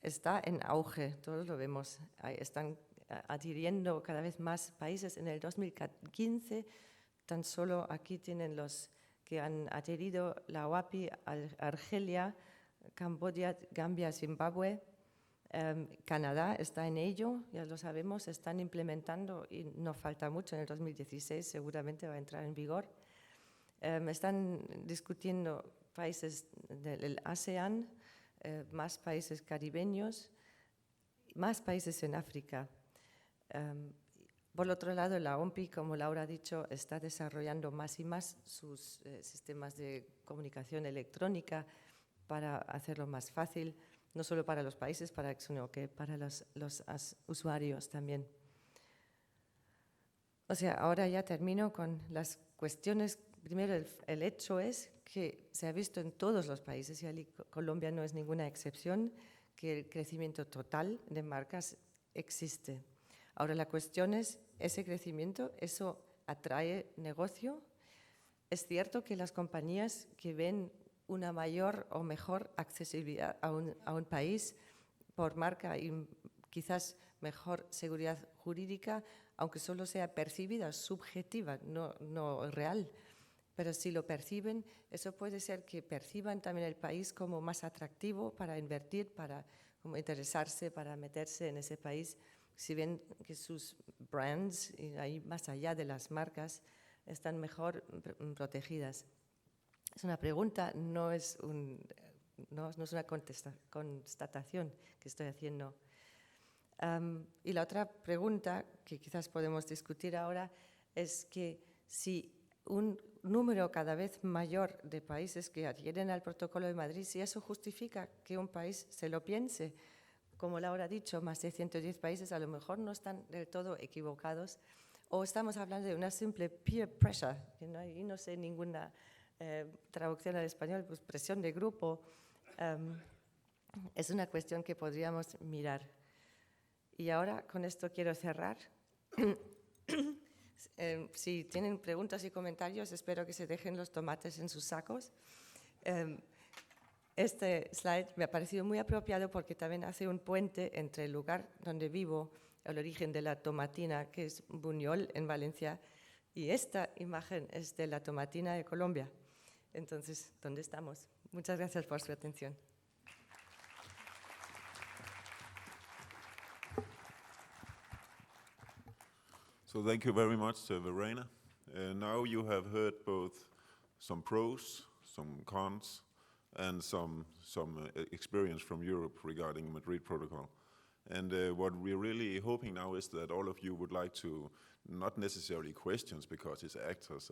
está en auge, todos lo vemos, están adhiriendo cada vez más países. En el 2015, tan solo aquí tienen los que han adherido la OAPI, Argelia, Camboya, Gambia, Zimbabue, Canadá está en ello, ya lo sabemos, están implementando y no falta mucho, en el 2016 seguramente va a entrar en vigor. Están discutiendo países del ASEAN, más países caribeños, más países en África. Por otro lado, la OMPI, como Laura ha dicho, está desarrollando más y más sus sistemas de comunicación electrónica para hacerlo más fácil, no solo para los países, sino que para los usuarios también. O sea, ahora ya termino con las cuestiones. Primero, el hecho es que se ha visto en todos los países, y Colombia no es ninguna excepción, que el crecimiento total de marcas existe. Ahora la cuestión es, ese crecimiento, ¿eso atrae negocio? Es cierto que las compañías que ven una mayor o mejor accesibilidad a un país por marca y quizás mejor seguridad jurídica, aunque solo sea percibida, subjetiva, no real, pero si lo perciben, eso puede ser que perciban también el país como más atractivo para invertir, para como interesarse, para meterse en ese país, si ven que sus brands, y ahí más allá de las marcas, están mejor protegidas. Es una pregunta, no es una constatación que estoy haciendo. Y la otra pregunta que quizás podemos discutir ahora es que si un número cada vez mayor de países que adhieren al Protocolo de Madrid, si eso justifica que un país se lo piense, como Laura ha dicho, más de 110 países a lo mejor no están del todo equivocados, o estamos hablando de una simple peer pressure, que no sé ninguna traducción al español, pues presión de grupo. Es una cuestión que podríamos mirar. Y ahora con esto quiero cerrar. Si tienen preguntas y comentarios, espero que se dejen los tomates en sus sacos. Este slide me ha parecido muy apropiado porque también hace un puente entre el lugar donde vivo, el origen de la tomatina, que es Buñol, en Valencia, y esta imagen es de la tomatina de Colombia. Entonces, ¿dónde estamos? Muchas gracias por su atención. So thank you very much, Verena. Now you have heard both some pros, some cons, and some experience from Europe regarding Madrid Protocol. And what we're really hoping now is that all of you would like to, not necessarily questions, because it's actors,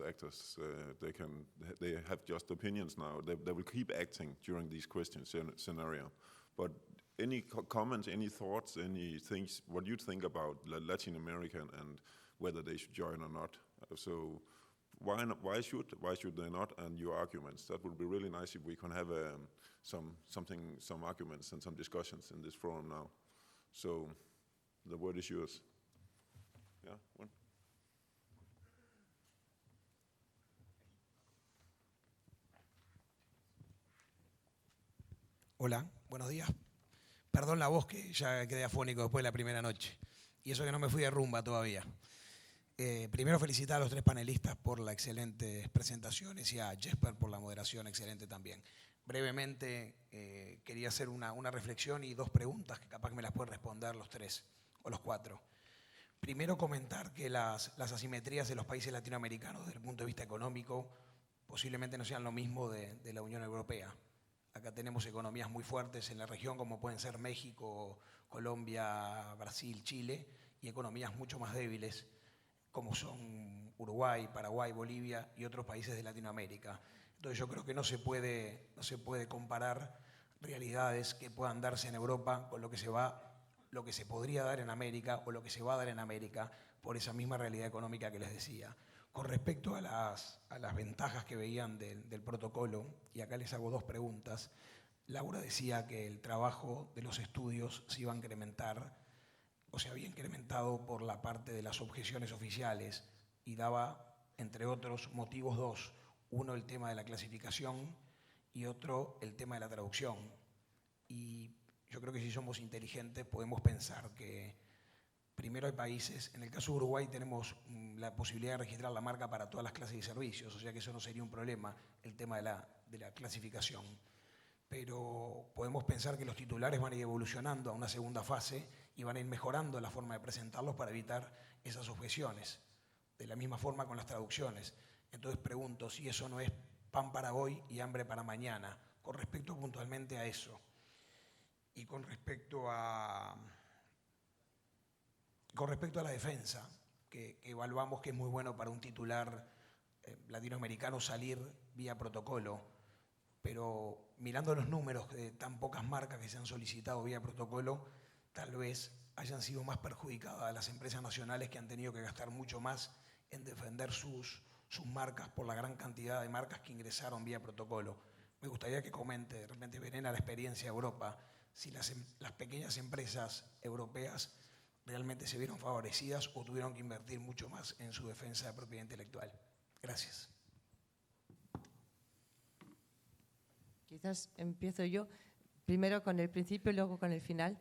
they have just opinions now. They will keep acting during these question scenario. But any comments, any thoughts, any things, what you think about Latin America and whether they should join or not. So why should they not, and your arguments. That would be really nice if we can have some arguments and some discussions in this forum now. So the word is yours. Yeah, one. Hola, buenos días. Perdón la voz, que ya quedé afónico después de la primera noche. Y eso que no me fui de rumba todavía. Primero felicitar a los tres panelistas por las excelentes presentaciones y a Jesper por la moderación excelente también. Brevemente quería hacer una reflexión y dos preguntas que capaz que me las pueden responder los tres o los cuatro. Primero comentar que las asimetrías de los países latinoamericanos desde el punto de vista económico posiblemente no sean lo mismo de la Unión Europea. Acá tenemos economías muy fuertes en la región como pueden ser México, Colombia, Brasil, Chile, y economías mucho más débiles como son Uruguay, Paraguay, Bolivia y otros países de Latinoamérica. Entonces yo creo que no se puede comparar realidades que puedan darse en Europa con lo que se podría dar en América o lo que se va a dar en América por esa misma realidad económica que les decía. Con respecto a las ventajas que veían del protocolo, y acá les hago dos preguntas. Laura decía que el trabajo de los estudios se iba a incrementar, o se había incrementado por la parte de las objeciones oficiales, y daba, entre otros motivos, dos. Uno, el tema de la clasificación, y otro, el tema de la traducción. Y yo creo que si somos inteligentes podemos pensar que primero hay países, en el caso de Uruguay tenemos la posibilidad de registrar la marca para todas las clases de servicios, o sea que eso no sería un problema, el tema de la clasificación. Pero podemos pensar que los titulares van a ir evolucionando a una segunda fase y van a ir mejorando la forma de presentarlos para evitar esas objeciones. De la misma forma con las traducciones. Entonces pregunto si eso no es pan para hoy y hambre para mañana, con respecto puntualmente a eso. Y con respecto a la defensa, que evaluamos que es muy bueno para un titular latinoamericano salir vía protocolo, pero mirando los números de tan pocas marcas que se han solicitado vía protocolo, tal vez hayan sido más perjudicadas las empresas nacionales que han tenido que gastar mucho más en defender sus marcas por la gran cantidad de marcas que ingresaron vía protocolo. Me gustaría que comente, de repente, Verena, la experiencia de Europa, si las pequeñas empresas europeas realmente se vieron favorecidas o tuvieron que invertir mucho más en su defensa de propiedad intelectual. Gracias. Quizás empiezo yo, primero con el principio y luego con el final.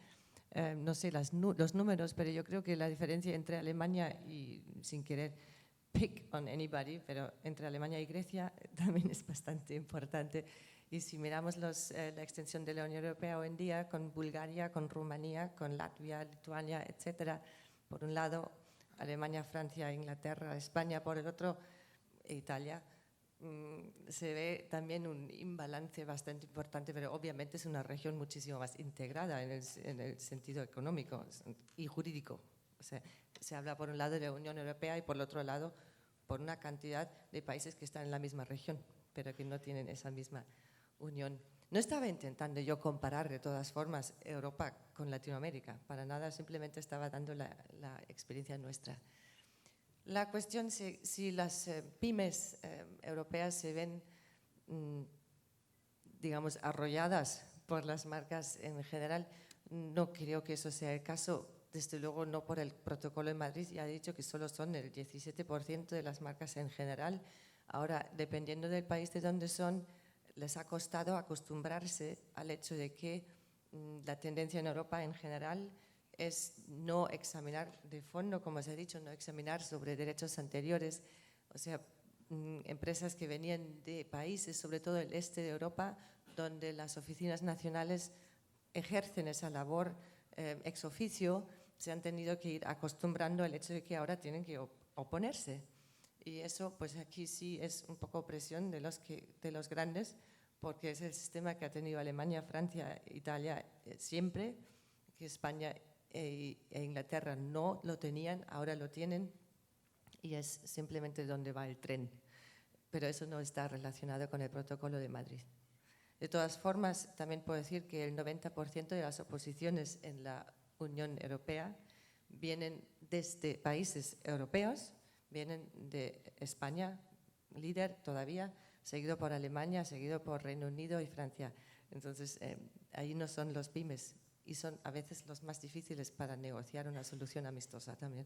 No sé los números, pero yo creo que la diferencia entre Alemania y, sin querer pick on anybody, pero entre Alemania y Grecia también es bastante importante. Y si miramos la extensión de la Unión Europea hoy en día, con Bulgaria, con Rumanía, con Latvia, Lituania, etcétera, por un lado, Alemania, Francia, Inglaterra, España, por el otro, Italia, se ve también un imbalance bastante importante, pero obviamente es una región muchísimo más integrada en el sentido económico y jurídico. O sea, se habla por un lado de la Unión Europea y por el otro lado por una cantidad de países que están en la misma región, pero que no tienen esa misma unión. No estaba intentando yo comparar de todas formas Europa con Latinoamérica, para nada, simplemente estaba dando la experiencia nuestra. La cuestión si las pymes europeas se ven, digamos, arrolladas por las marcas en general, no creo que eso sea el caso, desde luego no por el protocolo de Madrid, ya he dicho que solo son el 17% de las marcas en general. Ahora, dependiendo del país de donde son, les ha costado acostumbrarse al hecho de que la tendencia en Europa en general es no examinar de fondo, como os he dicho, no examinar sobre derechos anteriores, o sea, empresas que venían de países, sobre todo el este de Europa, donde las oficinas nacionales ejercen esa labor ex oficio, se han tenido que ir acostumbrando al hecho de que ahora tienen que oponerse. Y eso, pues aquí sí es un poco presión de los grandes, porque es el sistema que ha tenido Alemania, Francia, Italia siempre, que España e Inglaterra no lo tenían, ahora lo tienen, y es simplemente donde va el tren. Pero eso no está relacionado con el protocolo de Madrid. De todas formas, también puedo decir que el 90% de las oposiciones en la Unión Europea vienen desde países europeos, vienen de España, líder todavía, seguido por Alemania, seguido por Reino Unido y Francia. Entonces, ahí no son los pymes y son a veces los más difíciles para negociar una solución amistosa también.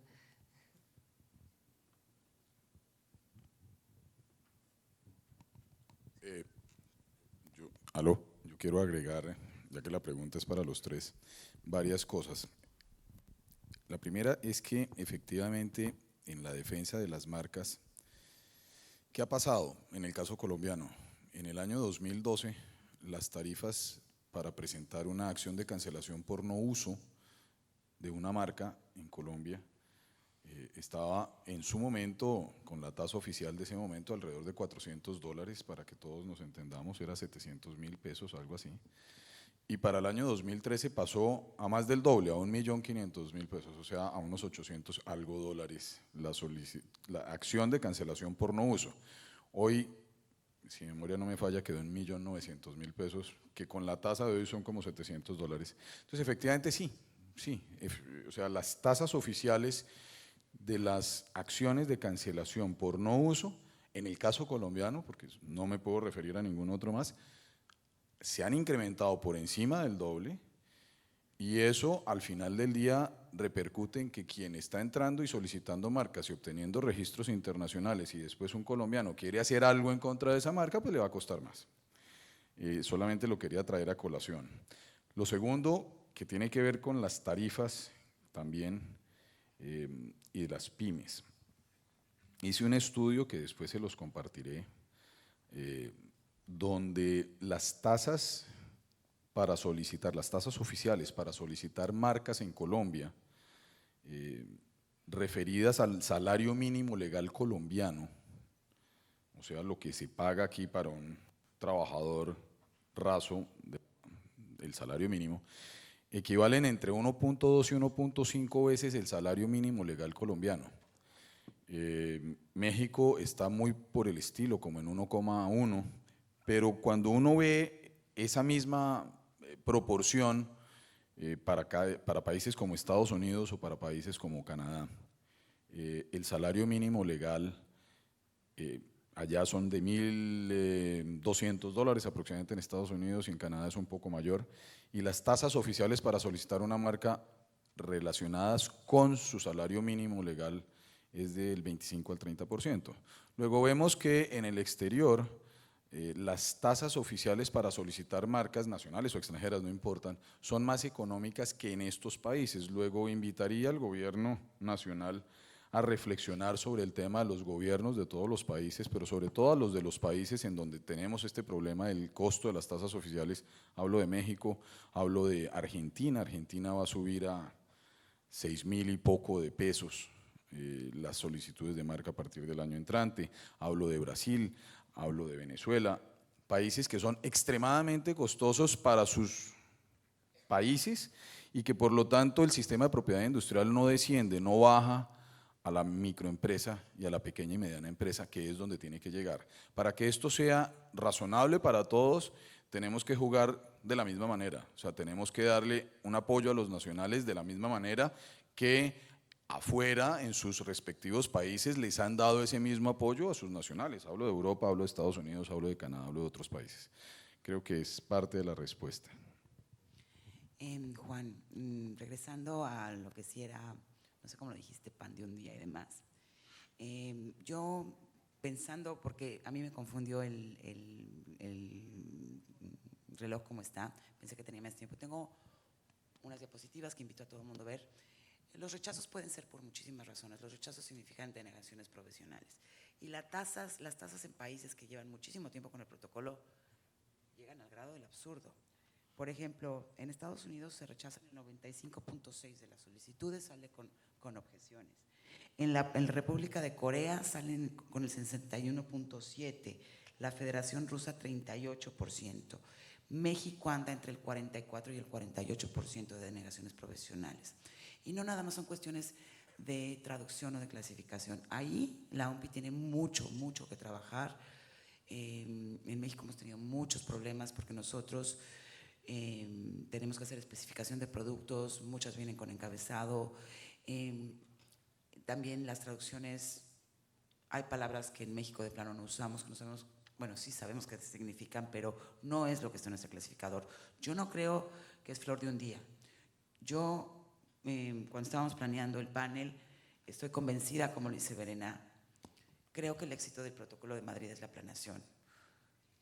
Yo quiero agregar, ya que la pregunta es para los tres, varias cosas. La primera es que efectivamente en la defensa de las marcas, ¿qué ha pasado en el caso colombiano? En el año 2012, las tarifas para presentar una acción de cancelación por no uso de una marca en Colombia estaba en su momento, con la tasa oficial de ese momento, alrededor de $400, para que todos nos entendamos, era 700.000 pesos, algo así. Y para el año 2013 pasó a más del doble, a 1.500.000 pesos, o sea, a unos 800 algo dólares la acción de cancelación por no uso. Hoy, si mi memoria no me falla, quedó en 1.900.000 pesos, que con la tasa de hoy son como $700. Entonces, efectivamente sí, o sea, las tasas oficiales de las acciones de cancelación por no uso, en el caso colombiano, porque no me puedo referir a ningún otro más, se han incrementado por encima del doble, y eso al final del día repercute en que quien está entrando y solicitando marcas y obteniendo registros internacionales y después un colombiano quiere hacer algo en contra de esa marca, pues le va a costar más. Solamente lo quería traer a colación. Lo segundo, que tiene que ver con las tarifas también y de las pymes. Hice un estudio que después se los compartiré, donde las tasas para solicitar, las tasas oficiales para solicitar marcas en Colombia, referidas al salario mínimo legal colombiano, o sea, lo que se paga aquí para un trabajador raso del salario mínimo, equivalen entre 1.2 y 1.5 veces el salario mínimo legal colombiano. México está muy por el estilo, como en 1,1, pero cuando uno ve esa misma proporción para países como Estados Unidos o para países como Canadá, el salario mínimo legal allá son de $1.200 aproximadamente en Estados Unidos, y en Canadá es un poco mayor, y las tasas oficiales para solicitar una marca relacionadas con su salario mínimo legal es del 25 al 30%. Luego vemos que en el exterior las tasas oficiales para solicitar marcas nacionales o extranjeras, no importan, son más económicas que en estos países. Luego invitaría al gobierno nacional a reflexionar sobre el tema de los gobiernos de todos los países, pero sobre todo a los de los países en donde tenemos este problema del costo de las tasas oficiales. Hablo de México, hablo de Argentina. Argentina va a subir a 6.000 y poco de pesos las solicitudes de marca a partir del año entrante. Hablo de Brasil, hablo de Venezuela, países que son extremadamente costosos para sus países y que por lo tanto el sistema de propiedad industrial no desciende, no baja a la microempresa y a la pequeña y mediana empresa, que es donde tiene que llegar. Para que esto sea razonable para todos, tenemos que jugar de la misma manera, o sea, tenemos que darle un apoyo a los nacionales de la misma manera que afuera, en sus respectivos países, les han dado ese mismo apoyo a sus nacionales. Hablo de Europa, hablo de Estados Unidos, hablo de Canadá, hablo de otros países. Creo que es parte de la respuesta. Juan, regresando a lo que sí era, no sé cómo lo dijiste, pan de un día y demás. Yo pensando, porque a mí me confundió el reloj como está, pensé que tenía más tiempo. Tengo unas diapositivas que invito a todo el mundo a ver. Los rechazos pueden ser por muchísimas razones. Los rechazos significan denegaciones profesionales. Y las tasas en países que llevan muchísimo tiempo con el protocolo llegan al grado del absurdo. Por ejemplo, en Estados Unidos se rechazan el 95.6% de las solicitudes, sale con objeciones. En la República de Corea salen con el 61.7%, la Federación Rusa 38%. México anda entre el 44 y el 48% de denegaciones profesionales. Y no nada más son cuestiones de traducción o de clasificación. Ahí la OMPI tiene mucho que trabajar. En México hemos tenido muchos problemas porque nosotros tenemos que hacer especificación de productos, muchas vienen con encabezado. También las traducciones, hay palabras que en México de plano no usamos, que no sabemos, bueno, sí sabemos qué significan, pero no es lo que está en nuestro clasificador. Yo no creo que es flor de un día. Yo, cuando estábamos planeando el panel, estoy convencida, como lo dice Verena, creo que el éxito del Protocolo de Madrid es la planeación.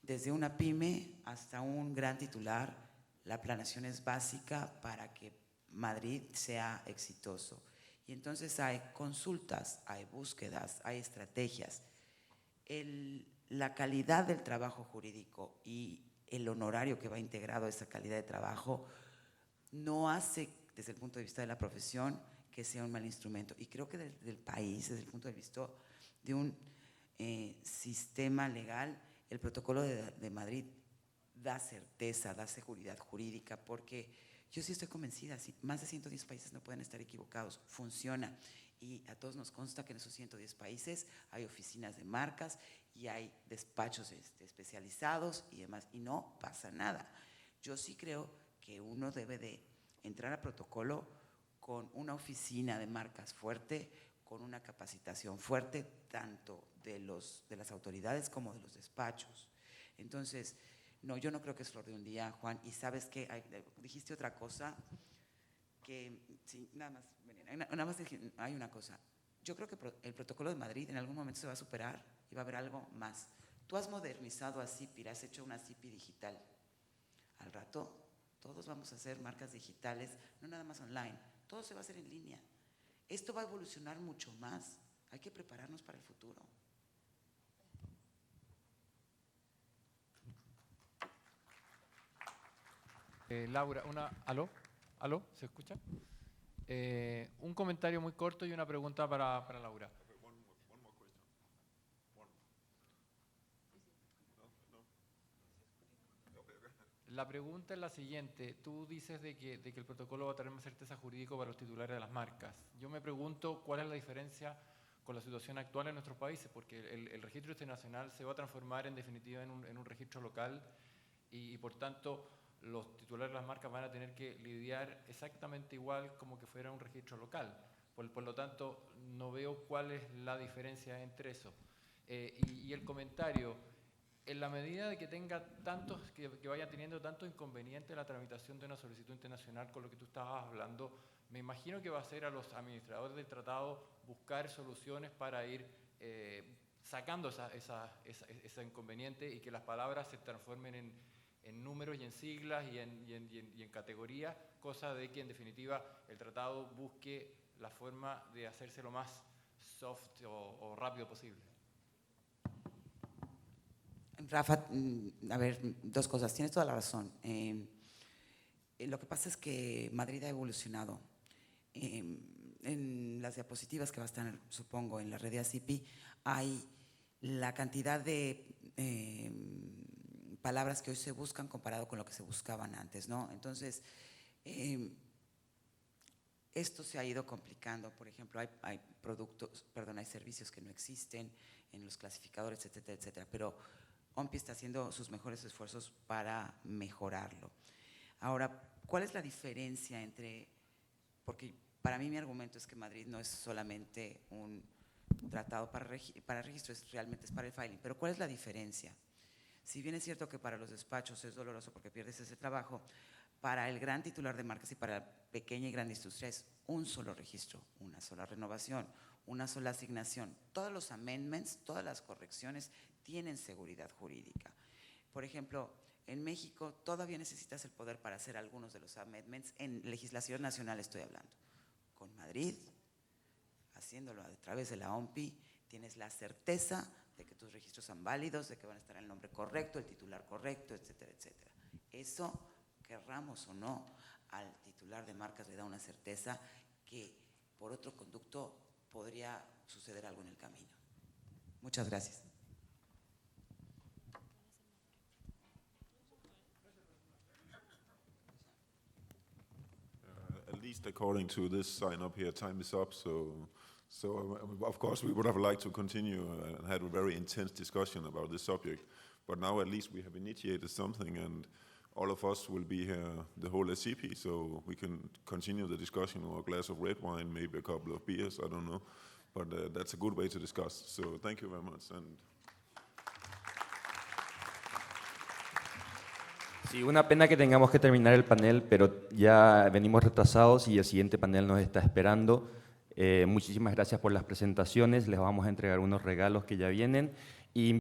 Desde una pyme hasta un gran titular, la planeación es básica para que Madrid sea exitoso. Y entonces hay consultas, hay búsquedas, hay estrategias. La calidad del trabajo jurídico y el honorario que va integrado a esa calidad de trabajo no hace, desde el punto de vista de la profesión, que sea un mal instrumento. Y creo que desde el país, desde el punto de vista de un sistema legal, el Protocolo de Madrid da certeza, da seguridad jurídica, porque yo sí estoy convencida, si más de 110 países no pueden estar equivocados, funciona. Y a todos nos consta que en esos 110 países hay oficinas de marcas y hay despachos especializados y demás, y no pasa nada. Yo sí creo que uno debe de entrar a protocolo con una oficina de marcas fuerte, con una capacitación fuerte, tanto de las autoridades como de los despachos. Entonces, no, yo no creo que es flor de un día, Juan, y sabes que dijiste otra cosa, que sí, nada más hay una cosa. Yo creo que el Protocolo de Madrid en algún momento se va a superar y va a haber algo más. Tú has modernizado a CIPI, has hecho una CIPI digital. Al rato, todos vamos a hacer marcas digitales, no nada más online, todo se va a hacer en línea. Esto va a evolucionar mucho más, hay que prepararnos para el futuro. Laura, ¿aló? ¿Se escucha? Un comentario muy corto y una pregunta para Laura. La pregunta es la siguiente. Tú dices de que el protocolo va a tener más certeza jurídica para los titulares de las marcas. Yo me pregunto cuál es la diferencia con la situación actual en nuestros países, porque el registro internacional se va a transformar en definitiva en un registro local y por tanto los titulares de las marcas van a tener que lidiar exactamente igual como que fuera un registro local. Por lo tanto, no veo cuál es la diferencia entre eso. Y el comentario, en la medida de que tenga que vaya teniendo tantos inconvenientes en la tramitación de una solicitud internacional con lo que tú estabas hablando, me imagino que va a ser a los administradores del tratado buscar soluciones para ir sacando ese inconveniente y que las palabras se transformen en números y en siglas y en categorías, cosa de que en definitiva el tratado busque la forma de hacerse lo más soft o rápido posible. Rafa, a ver, dos cosas, tienes toda la razón. Lo que pasa es que Madrid ha evolucionado. En las diapositivas que va a estar, supongo, en la red de ACIPI, hay la cantidad de palabras que hoy se buscan comparado con lo que se buscaban antes, ¿no? Entonces, esto se ha ido complicando. Por ejemplo, hay servicios que no existen en los clasificadores, etcétera, etcétera. Pero OMPI está haciendo sus mejores esfuerzos para mejorarlo. Ahora, ¿cuál es la diferencia entre, porque para mí mi argumento es que Madrid no es solamente un tratado para registro, realmente es para el filing, pero ¿cuál es la diferencia? Si bien es cierto que para los despachos es doloroso porque pierdes ese trabajo, para el gran titular de marcas y para la pequeña y gran industria es un solo registro, una sola renovación, una sola asignación. Todos los amendments, todas las correcciones tienen seguridad jurídica. Por ejemplo, en México todavía necesitas el poder para hacer algunos de los amendments, en legislación nacional estoy hablando. Con Madrid, haciéndolo a través de la OMPI, tienes la certeza de que tus registros son válidos, de que van a estar el nombre correcto, el titular correcto, etcétera, etcétera. Eso, querramos o no, al titular de marcas le da una certeza que por otro conducto podría suceder algo en el camino. Muchas gracias. At least according to this sign up here, time is up. So of course we would have liked to continue and had a very intense discussion about this subject. But now at least we have initiated something, and all of us will be here, the whole SCP, so we can continue the discussion over a glass of red wine, maybe a couple of beers, I don't know. But that's a good way to discuss. So thank you very much. And sí, una pena que tengamos que terminar el panel, pero ya venimos retrasados y el siguiente panel nos está esperando. Muchísimas gracias por las presentaciones, les vamos a entregar unos regalos que ya vienen. Y